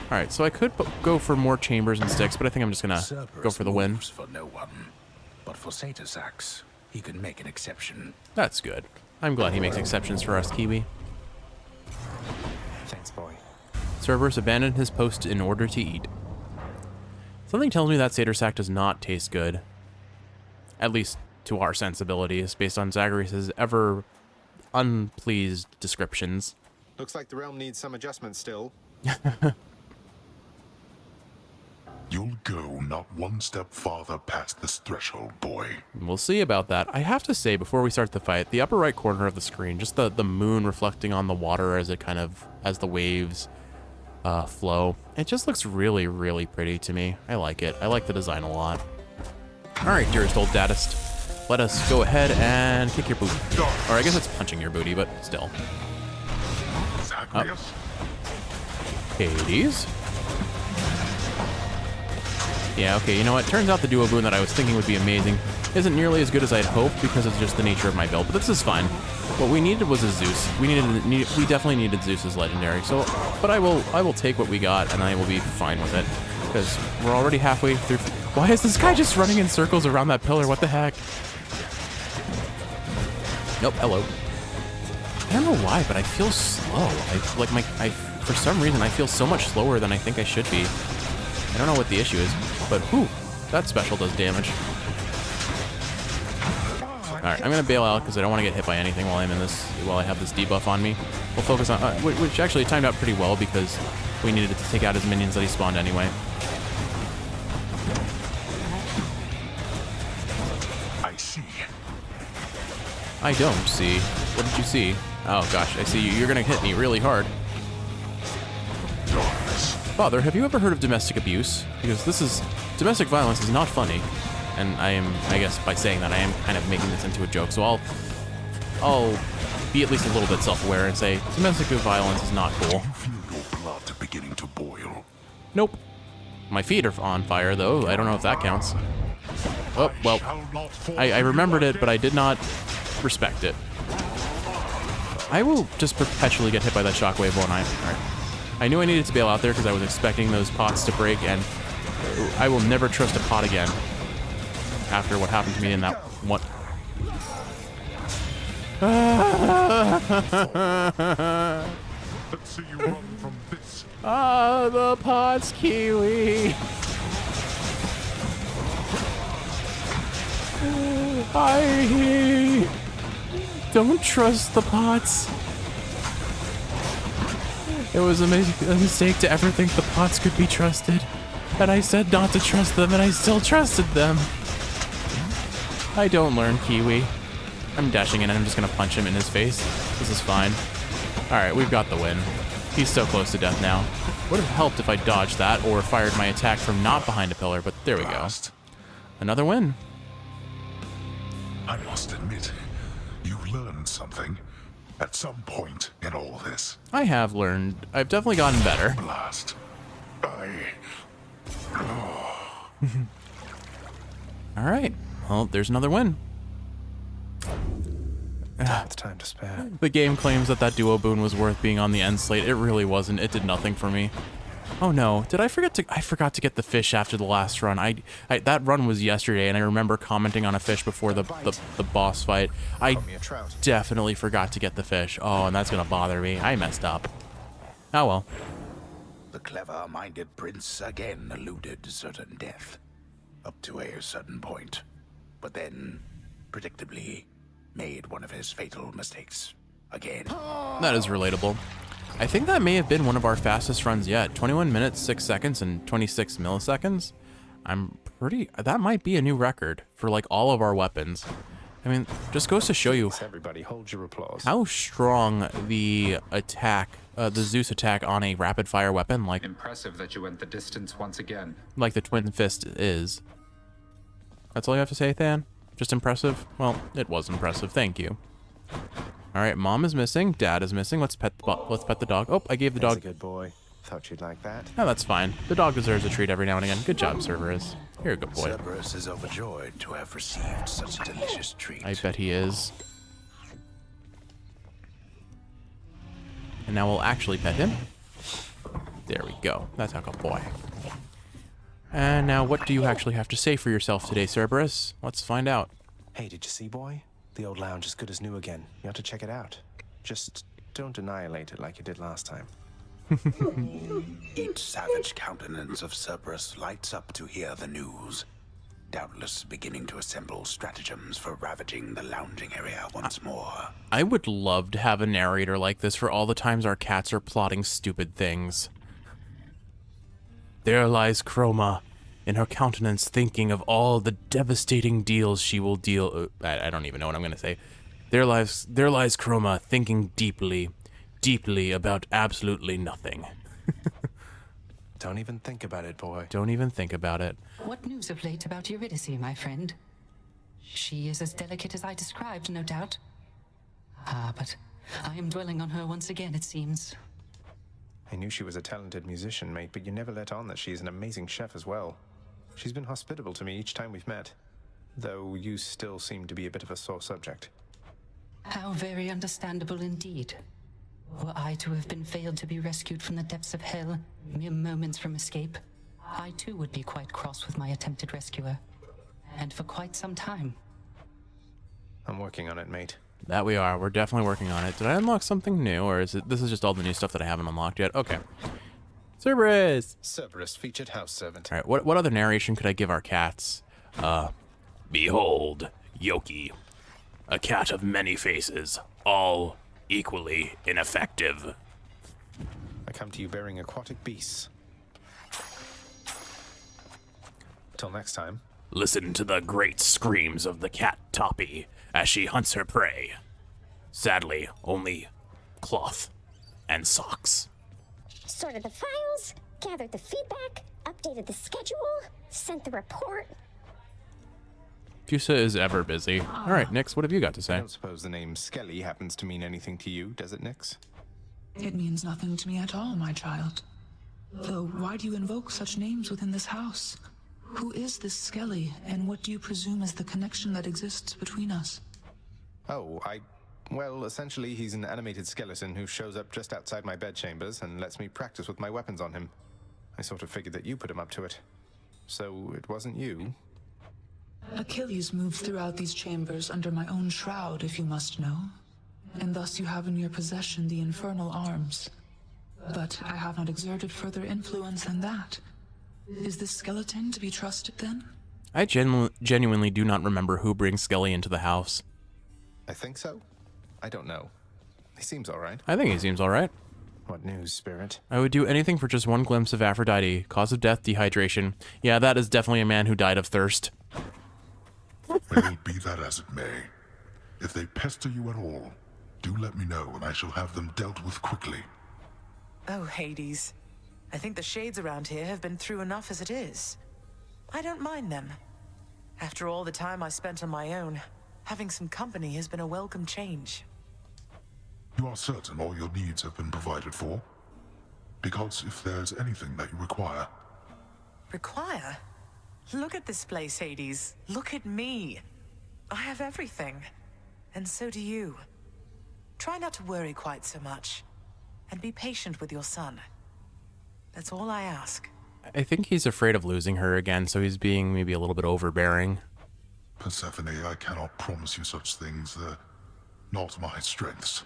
Alright, so I could go for more chambers and sticks, but I think I'm just gonna go for the win. For no one, but for Satasax, he can make an exception. That's good. I'm glad he makes exceptions for us, Kiwi. Thanks, boy. Cerberus abandoned his post in order to eat. Something tells me that Satasax does not taste good. At least to our sensibilities, based on Zagreus' ever unpleased descriptions. Looks like the realm needs some adjustment still. You'll go not one step farther past this threshold, boy. We'll see about that. I have to say, before we start the fight, the upper right corner of the screen, just the moon reflecting on the water as as the waves flow, it just looks really, really pretty to me. I like it. I like the design a lot. Alright, dearest old dadist, let us go ahead and kick your booty. Or I guess it's punching your booty, but still. Zagreus? Hades? Yeah, okay, you know what? Turns out the duo boon that I was thinking would be amazing isn't nearly as good as I'd hoped because of just the nature of my build, but this is fine. What we needed was a Zeus. We definitely needed Zeus's legendary. So, but I will take what we got and I will be fine with it because we're already halfway through. Why is this guy just running in circles around that pillar? What the heck? Nope. Hello. I don't know why, but I feel slow. For some reason I feel so much slower than I think I should be. I don't know what the issue is, but whew, that special does damage. Alright, I'm gonna bail out because I don't want to get hit by anything while I have this debuff on me. We'll focus on, which actually timed out pretty well because we needed to take out his minions that he spawned anyway. I see. I don't see. What did you see? Oh gosh, I see you. You're gonna hit me really hard. Father, have you ever heard of domestic abuse? Because domestic violence is not funny. And I guess by saying that, I am kind of making this into a joke. So I'll be at least a little bit self-aware and say domestic violence is not cool. Do you feel your blood beginning to boil? Nope. My feet are on fire, though. I don't know if that counts. Oh, well, I remembered it, but I did not respect it. I will just perpetually get hit by that shockwave, won't I? All right. I knew I needed to bail out there because I was expecting those pots to break, and I will never trust a pot again after what happened to me in that one. Let's see you run from this. Ah, the pots, Kiwi. I don't trust the pots. It was a mistake to ever think the pots could be trusted. And I said not to trust them, and I still trusted them. I don't learn, Kiwi. I'm dashing in and I'm just gonna punch him in his face. This is fine. Alright, we've got the win. He's so close to death now. Would have helped if I dodged that or fired my attack from not behind a pillar, but there we go. Another win. I must admit, you learned something at some point in all this. I have learned. I've definitely gotten better. Blast. Alright. Well, there's another win. It's time to spare. The game claims that duo boon was worth being on the end slate. It really wasn't. It did nothing for me. Oh no, did I forget to... I forgot to get the fish after the last run. That run was yesterday, and I remember commenting on a fish before the boss fight. I definitely forgot to get the fish. Oh, and that's gonna bother me. I messed up. Oh well. The clever-minded prince again eluded certain death, up to a certain point, but then, predictably, made one of his fatal mistakes again. That is relatable. I think that may have been one of our fastest runs yet. 21 minutes, 6 seconds, and 26 milliseconds. That might be a new record for like all of our weapons. I mean, just goes to show you Everybody hold your applause. how strong the attack, the Zeus attack on a rapid fire weapon like Impressive that you went the distance once again. Like the Twin Fist is. That's all you have to say, Than? Just impressive? Well, it was impressive. Thank you. All right, Mom is missing. Dad is missing. Let's pet the dog. Oh, I gave the dog. That's a good boy. Thought you'd like that. Oh, that's fine. The dog deserves a treat every now and again. Good job, Cerberus. You're a good boy. Cerberus is overjoyed to have received such a delicious treat. I bet he is. And now we'll actually pet him. There we go. That's a good boy. And now, what do you actually have to say for yourself today, Cerberus? Let's find out. Hey, did you see, boy? The old lounge is good as new again. You have to check it out. Just don't annihilate it like you did last time. Each savage countenance of Cerberus lights up to hear the news, doubtless beginning to assemble stratagems for ravaging the lounging area once more. I would love to have a narrator like this for all the times our cats are plotting stupid things. There lies Chroma, in her countenance thinking of all the devastating deals she will deal... I don't even know what I'm going to say. There lies Chroma thinking deeply about absolutely nothing. Don't even think about it, boy. Don't even think about it. What news of late about Eurydice, my friend? She is as delicate as I described, no doubt. Ah, but I am dwelling on her once again, it seems. I knew she was a talented musician, mate, but you never let on that she's an amazing chef as well. She's been hospitable to me each time we've met, though you still seem to be a bit of a sore subject. How very understandable indeed. Were I to have been failed to be rescued from the depths of hell, mere moments from escape, I too would be quite cross with my attempted rescuer. And for quite some time. I'm working on it, mate. That we are. We're definitely working on it. Did I unlock something new, or is it... This is just all the new stuff that I haven't unlocked yet? Okay. Cerberus! Cerberus, featured house servant. All right, what other narration could I give our cats? Behold, Yoki, a cat of many faces, all equally ineffective. I come to you bearing aquatic beasts. Till next time. Listen to the great screams of the cat Toppy as she hunts her prey. Sadly, only cloth and socks. Sorted the files, gathered the feedback, updated the schedule, sent the report. Fusa is ever busy. All right, Nyx, what have you got to say? I don't suppose the name Skelly happens to mean anything to you, does it, Nyx? It means nothing to me at all, my child. Though, why do you invoke such names within this house? Who is this Skelly, and what do you presume is the connection that exists between us? Oh, well, essentially he's an animated skeleton who shows up just outside my bedchambers and lets me practice with my weapons on him. I sort of figured that you put him up to it. So it wasn't you? Achilles moved throughout these chambers under my own shroud, if you must know. And thus you have in your possession the infernal arms. But I have not exerted further influence than that. Is this skeleton to be trusted, then? I genuinely do not remember who brings Skelly into the house. I think so. I don't know. He seems alright. I think he seems alright. What news, Spirit? I would do anything for just one glimpse of Aphrodite. Cause of death, dehydration. Yeah, that is definitely a man who died of thirst. Well, be that as it may, if they pester you at all, do let me know and I shall have them dealt with quickly. Oh, Hades. I think the shades around here have been through enough as it is. I don't mind them. After all the time I spent on my own, having some company has been a welcome change. You are certain all your needs have been provided for? Because if there's anything that you require... Require? Look at this place, Hades. Look at me. I have everything. And so do you. Try not to worry quite so much. And be patient with your son. That's all I ask. I think he's afraid of losing her again, so he's being maybe a little bit overbearing. Persephone, I cannot promise you such things. They're not my strengths.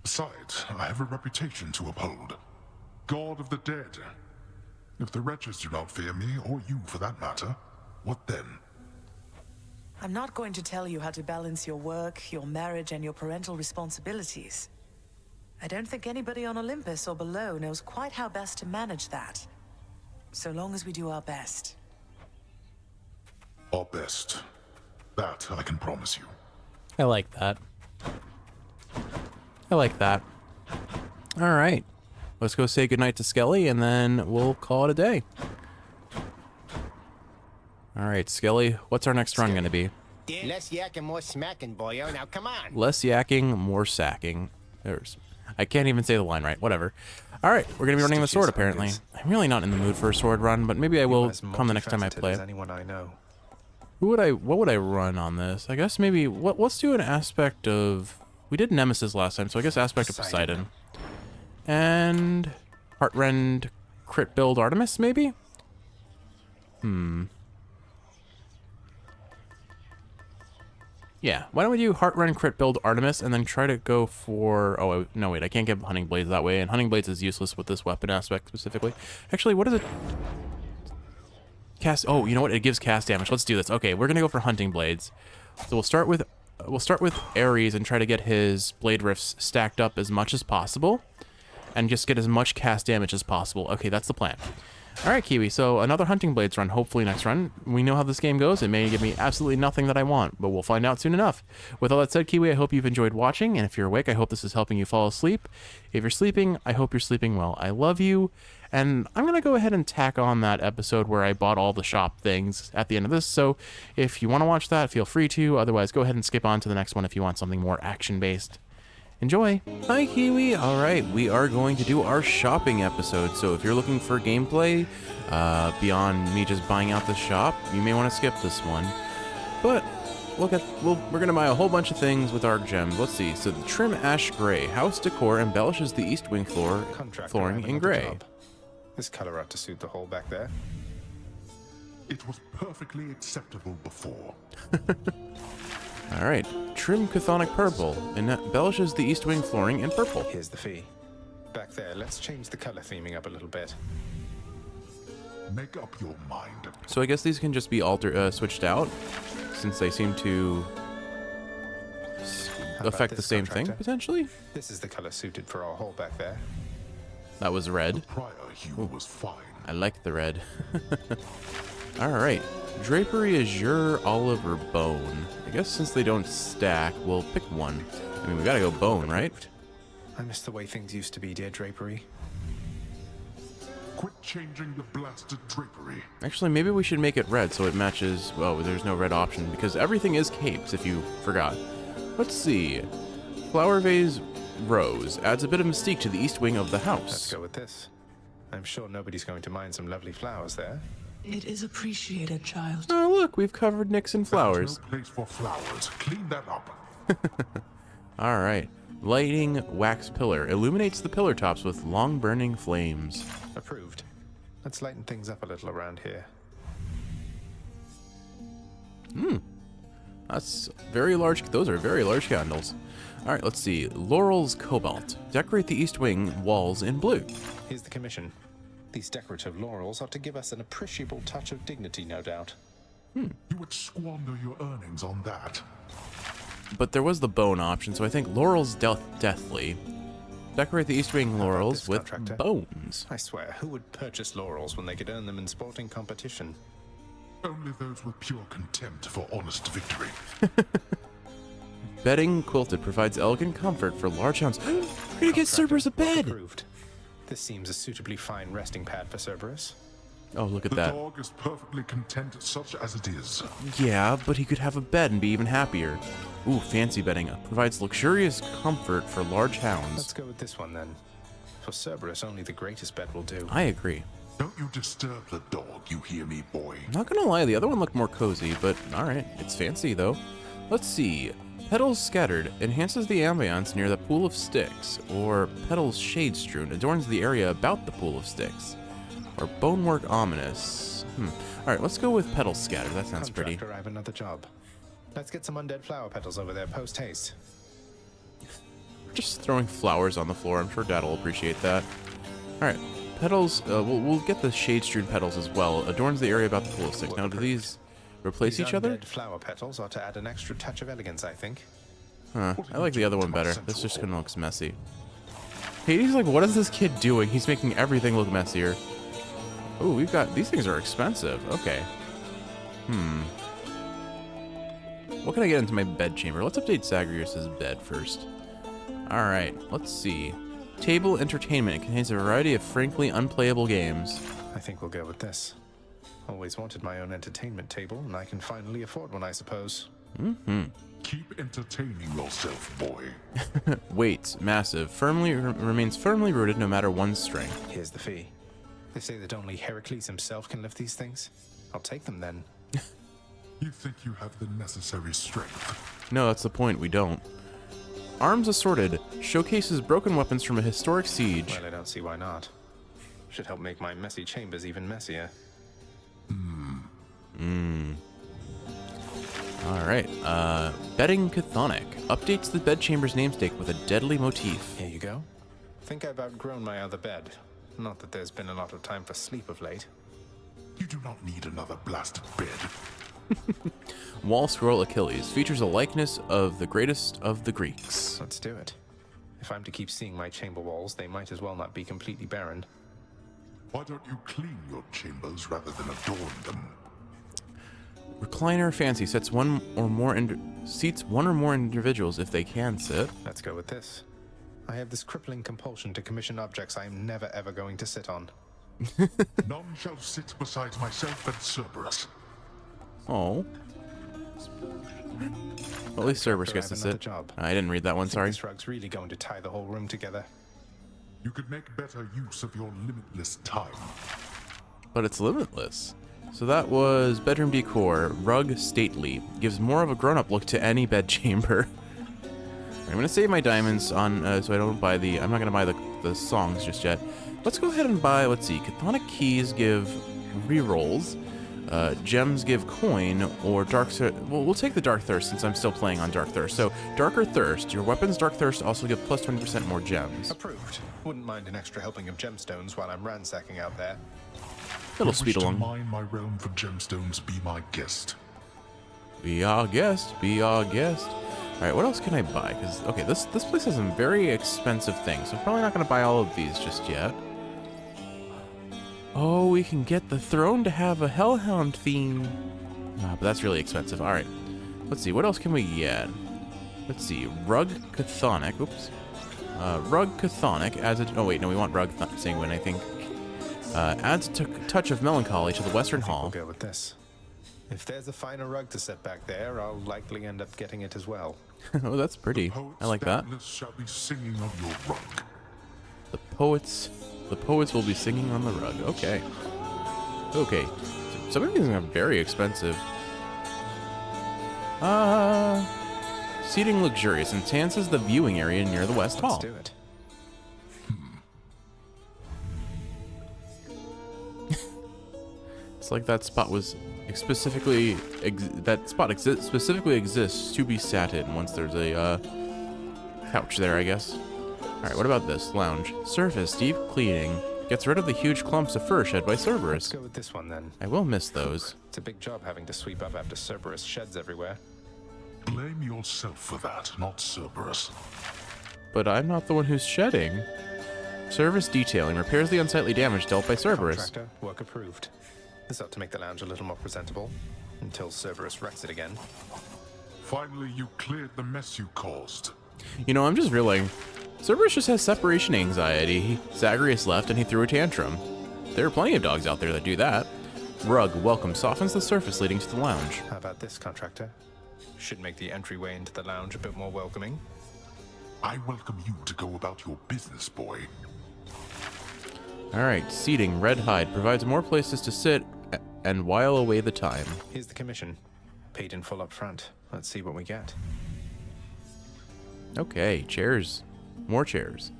Besides, I have a reputation to uphold. God of the dead. If the wretches do not fear me, or you for that matter, what then? I'm not going to tell you how to balance your work, your marriage, and your parental responsibilities. I don't think anybody on Olympus or below knows quite how best to manage that. So long as we do our best. Our best. That I can promise you. I like that. I like that. All right. Let's go say goodnight to Skelly, and then we'll call it a day. All right, Skelly, what's our next run going to be? Less yakking, more smacking, boyo. Now, come on. Less yakking, more sacking. I can't even say the line right. Whatever. All right, we're going to be running the sword, apparently. I'm really not in the mood for a sword run, but maybe I will come the next time I play it. Anyone I know. What would I run on this? I guess maybe, let's do an aspect of... We did Nemesis last time, so I guess aspect of Poseidon. And Heartrend crit build Artemis, maybe? Yeah, why don't we do Heartrend crit build Artemis and then try to go for... Oh, no, wait, I can't get Hunting Blades that way, and Hunting Blades is useless with this weapon aspect specifically. Actually, what is it? Cast... Oh, you know what? It gives cast damage. Let's do this. Okay, we're going to go for Hunting Blades. So we'll start with Ares and try to get his Blade Rifts stacked up as much as possible. And just get as much cast damage as possible. Okay, that's the plan. Alright, Kiwi, so another Hunting Blades run, hopefully next run. We know how this game goes. It may give me absolutely nothing that I want, but we'll find out soon enough. With all that said, Kiwi, I hope you've enjoyed watching, and if you're awake, I hope this is helping you fall asleep. If you're sleeping, I hope you're sleeping well. I love you, and I'm going to go ahead and tack on that episode where I bought all the shop things at the end of this, so if you want to watch that, feel free to. Otherwise, go ahead and skip on to the next one if you want something more action-based. Enjoy. Hi, Kiwi. All right, we are going to do our shopping episode. So if you're looking for gameplay beyond me just buying out the shop, you may want to skip this one. But we're going to buy a whole bunch of things with Arc Gems. Let's see. So the Trim Ash Gray house decor embellishes the east wing flooring in gray. This color ought to suit the hole back there. It was perfectly acceptable before. All right, Trim Chthonic Purple embellishes the east wing flooring in purple. Here's the fee. Back there, let's change the color theming up a little bit. Make up your mind. So I guess these can just be switched out, since they seem to affect the same thing, potentially? This is the color suited for our hole back there. That was red. The prior hue was fine. I like the red. All right. Drapery Azure, Olive, or Bone. I guess since they don't stack, we'll pick one. I mean, we gotta go Bone, right? I miss the way things used to be, dear Drapery. Quit changing the blasted drapery. Actually, maybe we should make it red so it matches... Oh, there's no red option, because everything is capes, if you forgot. Let's see. Flower Vase Rose adds a bit of mystique to the east wing of the house. Let's go with this. I'm sure nobody's going to mind some lovely flowers there. It is appreciated, child. Oh, look, we've covered Nixon flowers. No place for flowers. Clean that up. All right. Lighting wax pillar illuminates the pillar tops with long burning flames. Approved. Let's lighten things up a little around here. That's very large. Those are very large candles. All right, let's see. Laurel's Cobalt. Decorate the east wing walls in blue. Here's the commission. These decorative laurels ought to give us an appreciable touch of dignity, no doubt. You would squander your earnings on that. But there was the bone option, so I think Laurel's deathly. Decorate the East Wing laurels this with contractor? bones. I swear, who would purchase laurels when they could earn them in sporting competition? Only those with pure contempt for honest victory. Bedding quilted provides elegant comfort for large hounds. We're gonna get Cerberus a bed! Approved. This seems a suitably fine resting pad for Cerberus. Oh, look at The that. dog is perfectly content such as it is. Yeah, but he could have a bed and be even happier. Ooh, fancy bedding. Provides luxurious comfort for large hounds. Let's go with this one then. For Cerberus, only the greatest bed will do. I agree. Don't you disturb the dog, you hear me, boy? Not gonna lie, the other one looked more cozy, but alright, it's fancy though. Let's see. Petals Scattered enhances the ambience near the Pool of Sticks, or Petals Shade Strewn adorns the area about the Pool of Sticks, or Bonework Ominous. Alright, let's go with Petals Scattered, that sounds pretty. Contractor, I have another job. Let's get some undead flower petals over there post haste. Just throwing flowers on the floor, I'm sure Dad will appreciate that. Alright, petals, we'll get the Shade Strewn petals as well. Adorns the area about the Pool of Sticks. Now, do these replace each other? Undead flower petals are to add an extra touch of elegance, I think. Huh, I like the other one better. This just kinda looks messy. Hades, like, what is this kid doing? He's making everything look messier. Ooh, we've got, these things are expensive. Okay. What can I get into my bed chamber? Let's update Zagreus' bed first. Alright, let's see. Table entertainment. It contains a variety of frankly unplayable games. I think we'll go with this. Always wanted my own entertainment table, and I can finally afford one, I suppose. Keep entertaining yourself, boy. Weight, massive, remains firmly rooted no matter one's strength. Here's the fee. They say that only Heracles himself can lift these things. I'll take them then. You think you have the necessary strength? No, that's the point, we don't. Arms Assorted showcases broken weapons from a historic siege. Well, I don't see why not. Should help make my messy chambers even messier. Alright, Bedding Chthonic updates the bedchamber's namesake with a deadly motif. Here you go. Think I've outgrown my other bed. Not that there's been a lot of time for sleep of late. You do not need another blasted bed. Wall Scroll Achilles features a likeness of the greatest of the Greeks. Let's do it. If I'm to keep seeing my chamber walls, they might as well not be completely barren. Why don't you clean your chambers rather than adorn them? Recliner Fancy seats one or more individuals if they can sit. Let's go with this. I have this crippling compulsion to commission objects I am never ever going to sit on. None shall sit beside myself and Cerberus. Oh. Well, at least Cerberus gets to sit. Job. I didn't read that one, sorry. This rug's really going to tie the whole room together. You could make better use of your limitless time. But it's limitless. So that was bedroom decor. Rug stately. Gives more of a grown-up look to any bed chamber. I'm gonna save my diamonds on so I don't buy the. I'm not gonna buy the songs just yet. Let's go ahead and buy. Let's see. Chthonic keys give rerolls. Gems give coin or dark. Well, we'll take the Dark Thirst since I'm still playing on Dark Thirst. So Darker Thirst. Your weapons Dark Thirst also give plus 20% more gems. Approved. Wouldn't mind an extra helping of gemstones while I'm ransacking out there. Little speed along. To mine my realm for gemstones, be my guest. Be our guest. Be our guest. All right, what else can I buy? Because okay, this place has some very expensive things. So I'm probably not gonna buy all of these just yet. Oh, we can get the throne to have a Hellhound theme. But that's really expensive. All right, let's see. What else can we get? Let's see. Rug Chthonic. Oops. Rug Chthonic adds a. Oh wait, no, we want Rug Sanguine, I think. Adds a touch of melancholy to the Western Hall. We'll go with this. If there's a finer rug to set back there, I'll likely end up getting it as well. Oh, that's pretty. I like that. Shall be singing on your rug. The poets will be singing on the rug. Okay. Okay. Some of these are very expensive. Seating luxurious enhances the viewing area near the West Hall. Let's do it. It's like that spot was specifically specifically exists to be sat in once there's a couch there, I guess. All right, what about this lounge? Surface deep cleaning gets rid of the huge clumps of fur shed by Cerberus. Let's go with this one then. I will miss those. It's a big job having to sweep up after Cerberus sheds everywhere. Blame yourself for that, not Cerberus. but I'm not the one who's shedding. Service detailing repairs the unsightly damage dealt by Cerberus. Contractor, work approved. This ought to make the lounge a little more presentable, until Cerberus wrecks it again. Finally, you cleared the mess you caused. You know, I'm just realizing, Cerberus just has separation anxiety. Zagreus left and he threw a tantrum. There are plenty of dogs out there that do that. Rug, welcome, softens the surface leading to the lounge. How about this, contractor? Should make the entryway into the lounge a bit more welcoming. I welcome you to go about your business, boy. Alright, seating, red hide, provides more places to sit and while away the time. Here's the commission. Paid in full up front. Let's see what we get. Okay, chairs. More chairs.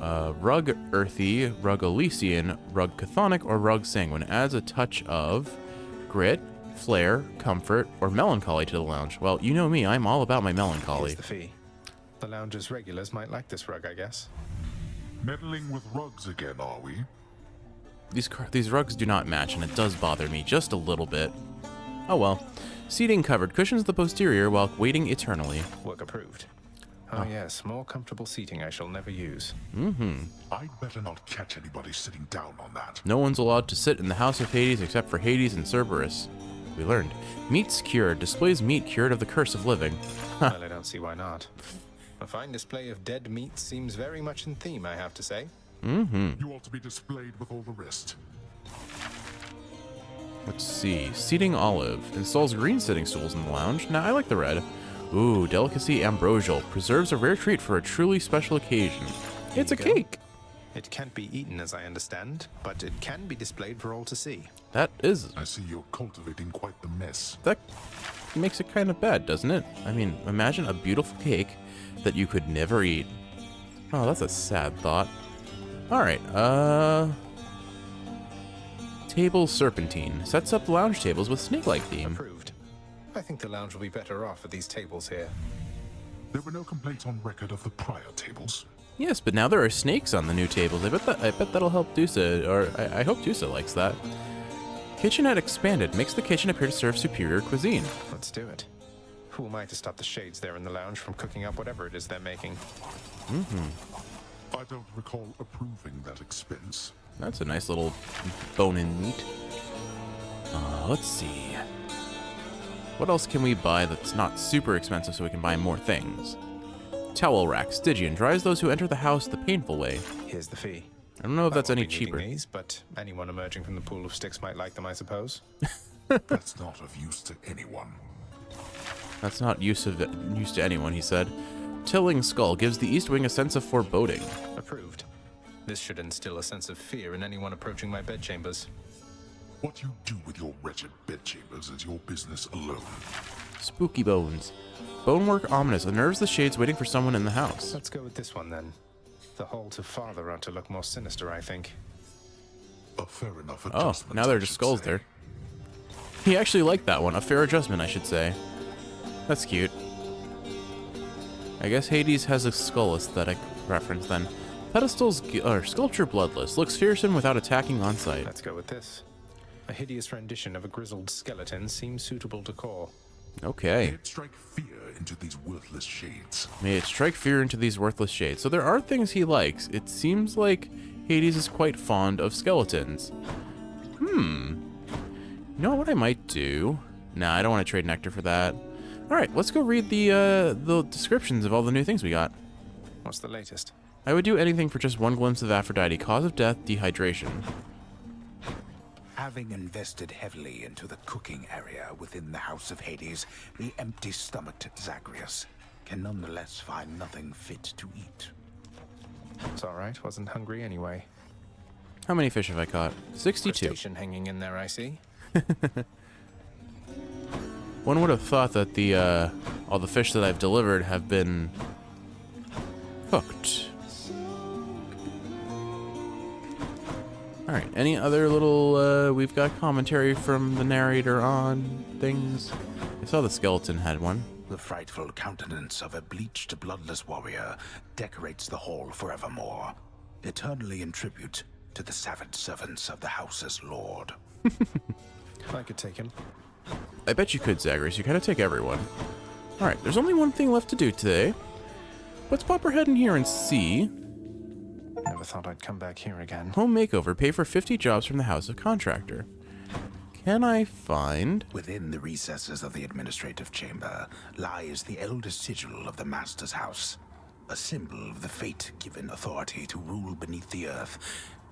Rug Earthy, Rug Elysian, Rug Chthonic, or Rug Sanguine adds a touch of grit, flair, comfort, or melancholy to the lounge. Well, you know me, I'm all about my melancholy. Here's the fee. The lounge's regulars might like this rug, I guess. Meddling with rugs again, are we? These rugs do not match, and it does bother me just a little bit. Oh well. Seating covered cushions the posterior while waiting eternally. Work approved. Oh yes, more comfortable seating I shall never use. I'd better not catch anybody sitting down on that. No one's allowed to sit in the House of Hades except for Hades and Cerberus. We learned. Meat's cured. Displays meat cured of the curse of living. Well, I don't see why not. A fine display of dead meat seems very much in theme, I have to say. You ought to be displayed with all the rest. Let's see. Seating olive. Installs green sitting stools in the lounge. Now, I like the red. Ooh, delicacy ambrosial. Preserves a rare treat for a truly special occasion. It's a cake. It can't be eaten, as I understand, but it can be displayed for all to see. That is... I see you're cultivating quite the mess. That makes it kind of bad, doesn't it? I mean, imagine a beautiful cake that you could never eat. Oh, that's a sad thought. Alright, Table Serpentine. Sets up lounge tables with snake-like theme. Approved. I think the lounge will be better off with these tables here. There were no complaints on record of the prior tables. Yes, but now there are snakes on the new tables. I bet that'll help Dusa, or I hope Dusa likes that. Kitchenette expanded. Makes the kitchen appear to serve superior cuisine. Let's do it. Who am I to stop the shades there in the lounge from cooking up whatever it is they're making? I don't recall approving that expense. That's a nice little bone in meat. Let's see. What else can we buy that's not super expensive so we can buy more things? Towel rack. Stygian. Dries those who enter the house the painful way. Here's the fee. I don't know if that's I won't any be needing cheaper. These, but anyone emerging from the pool of sticks might like them, I suppose. That's not of use to anyone. That's not use to anyone, he said. Tilling skull gives the east wing a sense of foreboding. Approved. This should instill a sense of fear in anyone approaching my bedchambers. What you do with your wretched bedchambers is your business alone. Spooky bones. Bonework ominous. Unnerves the shades waiting for someone in the house. Let's go with this one then. The hall to father ought to look more sinister, I think. A fair enough Oh, adjustment. now there are just skulls there. He actually liked that one. A fair adjustment, I should say. That's cute. I guess Hades has a skull aesthetic reference then. Pedestals or sculpture bloodless. Looks fearsome without attacking on sight. Let's go with this. A hideous rendition of a grizzled skeleton seems suitable to core. Okay. May it strike fear into these worthless shades. May it strike fear into these worthless shades. So there are things he likes. It seems like Hades is quite fond of skeletons. You know what I might do? Nah, I don't want to trade nectar for that. Alright, let's go read the descriptions of all the new things we got. What's the latest? I would do anything for just one glimpse of Aphrodite. Cause of death, dehydration. Having invested heavily into the cooking area within the House of Hades, the empty-stomached Zagreus can nonetheless find nothing fit to eat. It's alright, wasn't hungry anyway. How many fish have I caught? 62. Crustacean hanging in there, I see. One would have thought that the all the fish that I've delivered have been cooked. Alright, any other little, we've got commentary from the narrator on things? I saw the skeleton had one. The frightful countenance of a bleached, bloodless warrior decorates the hall forevermore, eternally in tribute to the savage servants of the house's lord. I could take him. I bet you could, Zagreus. You gotta take everyone. Alright, there's only one thing left to do today. Let's pop our head in here and see. Never thought I'd come back here again. Home makeover. Pay for 50 jobs from the House of Contractor. Can I find... Within the recesses of the administrative chamber lies the eldest sigil of the Master's House, a symbol of the fate-given authority to rule beneath the earth,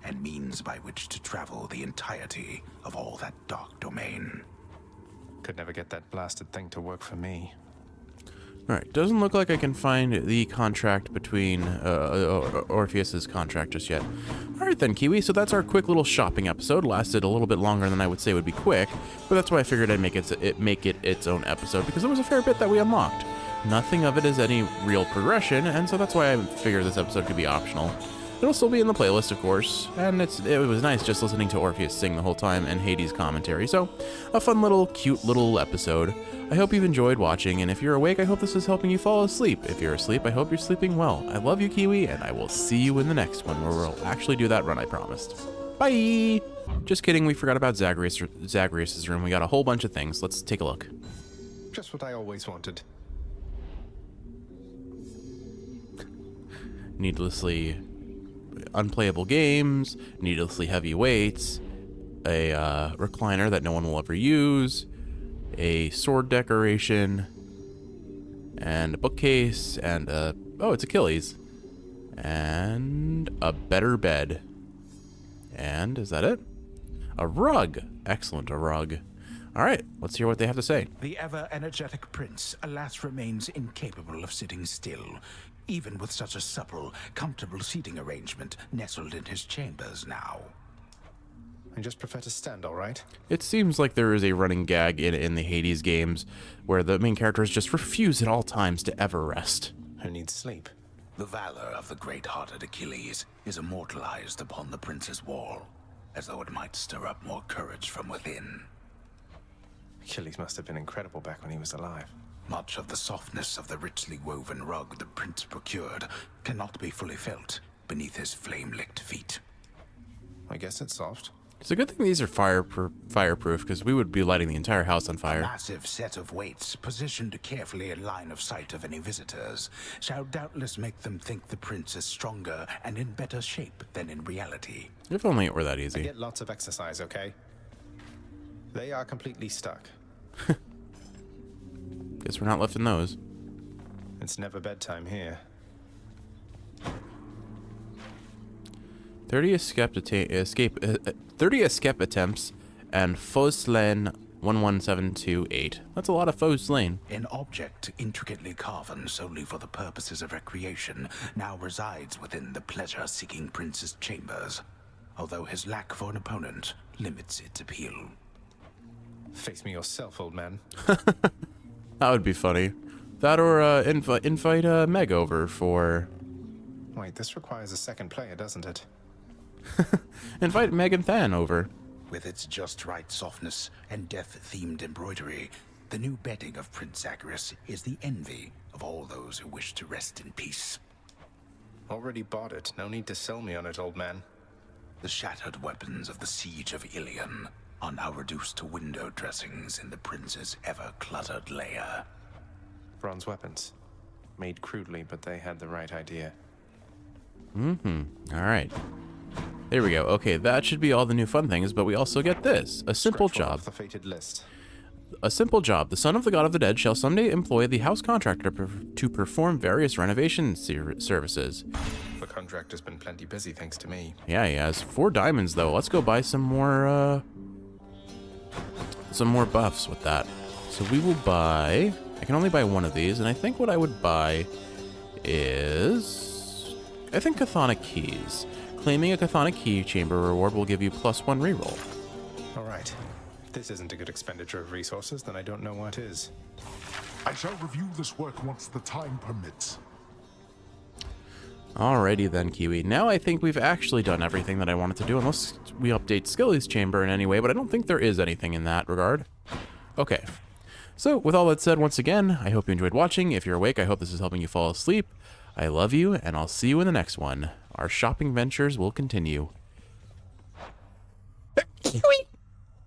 and means by which to travel the entirety of all that dark domain. Could never get that blasted thing to work for me. Alright, doesn't look like I can find the contract between Orpheus's contract just yet. Alright then, Kiwi, so that's our quick little shopping episode. Lasted a little bit longer than I would say would be quick, but that's why I figured I'd make it its own episode, because there was a fair bit that we unlocked. Nothing of it is any real progression, and so that's why I figured this episode could be optional. It'll still be in the playlist, of course, and it was nice just listening to Orpheus sing the whole time and Hades' commentary, so a fun little, cute little episode. I hope you've enjoyed watching, and if you're awake, I hope this is helping you fall asleep. If you're asleep, I hope you're sleeping well. I love you, Kiwi, and I will see you in the next one, where we'll actually do that run I promised. Bye! Just kidding, we forgot about Zagreus' room. We got a whole bunch of things. Let's take a look. Just what I always wanted. Needlessly unplayable games, needlessly heavy weights, a recliner that no one will ever use, a sword decoration, and a bookcase, and oh, it's Achilles, and a better bed. And is that it? A rug. Excellent, a rug. All right, let's hear what they have to say. The ever-energetic prince, alas, remains incapable of sitting still, even with such a supple, comfortable seating arrangement nestled in his chambers now. I just prefer to stand, all right? It seems like there is a running gag in the Hades games where the main characters just refuse at all times to ever rest. Who needs sleep? The valor of the great-hearted Achilles is immortalized upon the prince's wall, as though it might stir up more courage from within. Achilles must have been incredible back when he was alive. Much of the softness of the richly woven rug the prince procured cannot be fully felt beneath his flame-licked feet. I guess it's soft. It's a good thing these are fireproof, because we would be lighting the entire house on fire. A massive set of weights, positioned carefully in line of sight of any visitors, shall doubtless make them think the prince is stronger and in better shape than in reality. If only it were that I easy. get lots of exercise, okay? They are completely stuck. Guess we're not lifting those. It's never bedtime here. 30 escape attempts and foes slain 11728. That's a lot of foes slain. An object intricately carven solely for the purposes of recreation now resides within the pleasure-seeking prince's chambers, although his lack for an opponent limits its appeal. Face me yourself, old man. That would be funny. That or invite Meg over for... Wait, this requires a second player, doesn't it? Invite Meg and Than over. With its just right softness and death-themed embroidery, the new bedding of Prince Zagreus is the envy of all those who wish to rest in peace. Already bought it. No need to sell me on it, old man. The shattered weapons of the siege of Ilion are now reduced to window dressings in the prince's ever-cluttered lair. Bronze weapons. Made crudely, but they had the right idea. All right. There we go. Okay, that should be all the new fun things, but we also get this. A simple job. The fated list. A simple job. The son of the god of the dead shall someday employ the house contractor to perform various renovation services. The contractor's been plenty busy, thanks to me. Yeah, he has. 4 diamonds, though. Let's go buy some more buffs with that. So we will buy... I can only buy one of these, and I think what I would buy is... I think Chthonic Keys. Claiming a Chthonic Key chamber reward will give you +1 reroll. Alright. If this isn't a good expenditure of resources, then I don't know what is. I shall review this work once the time permits. Alrighty then, Kiwi. Now I think we've actually done everything that I wanted to do, unless we update Skilly's chamber in any way, but I don't think there is anything in that regard. Okay. So, with all that said, once again, I hope you enjoyed watching. If you're awake, I hope this is helping you fall asleep. I love you, and I'll see you in the next one. Our shopping ventures will continue. Kiwi!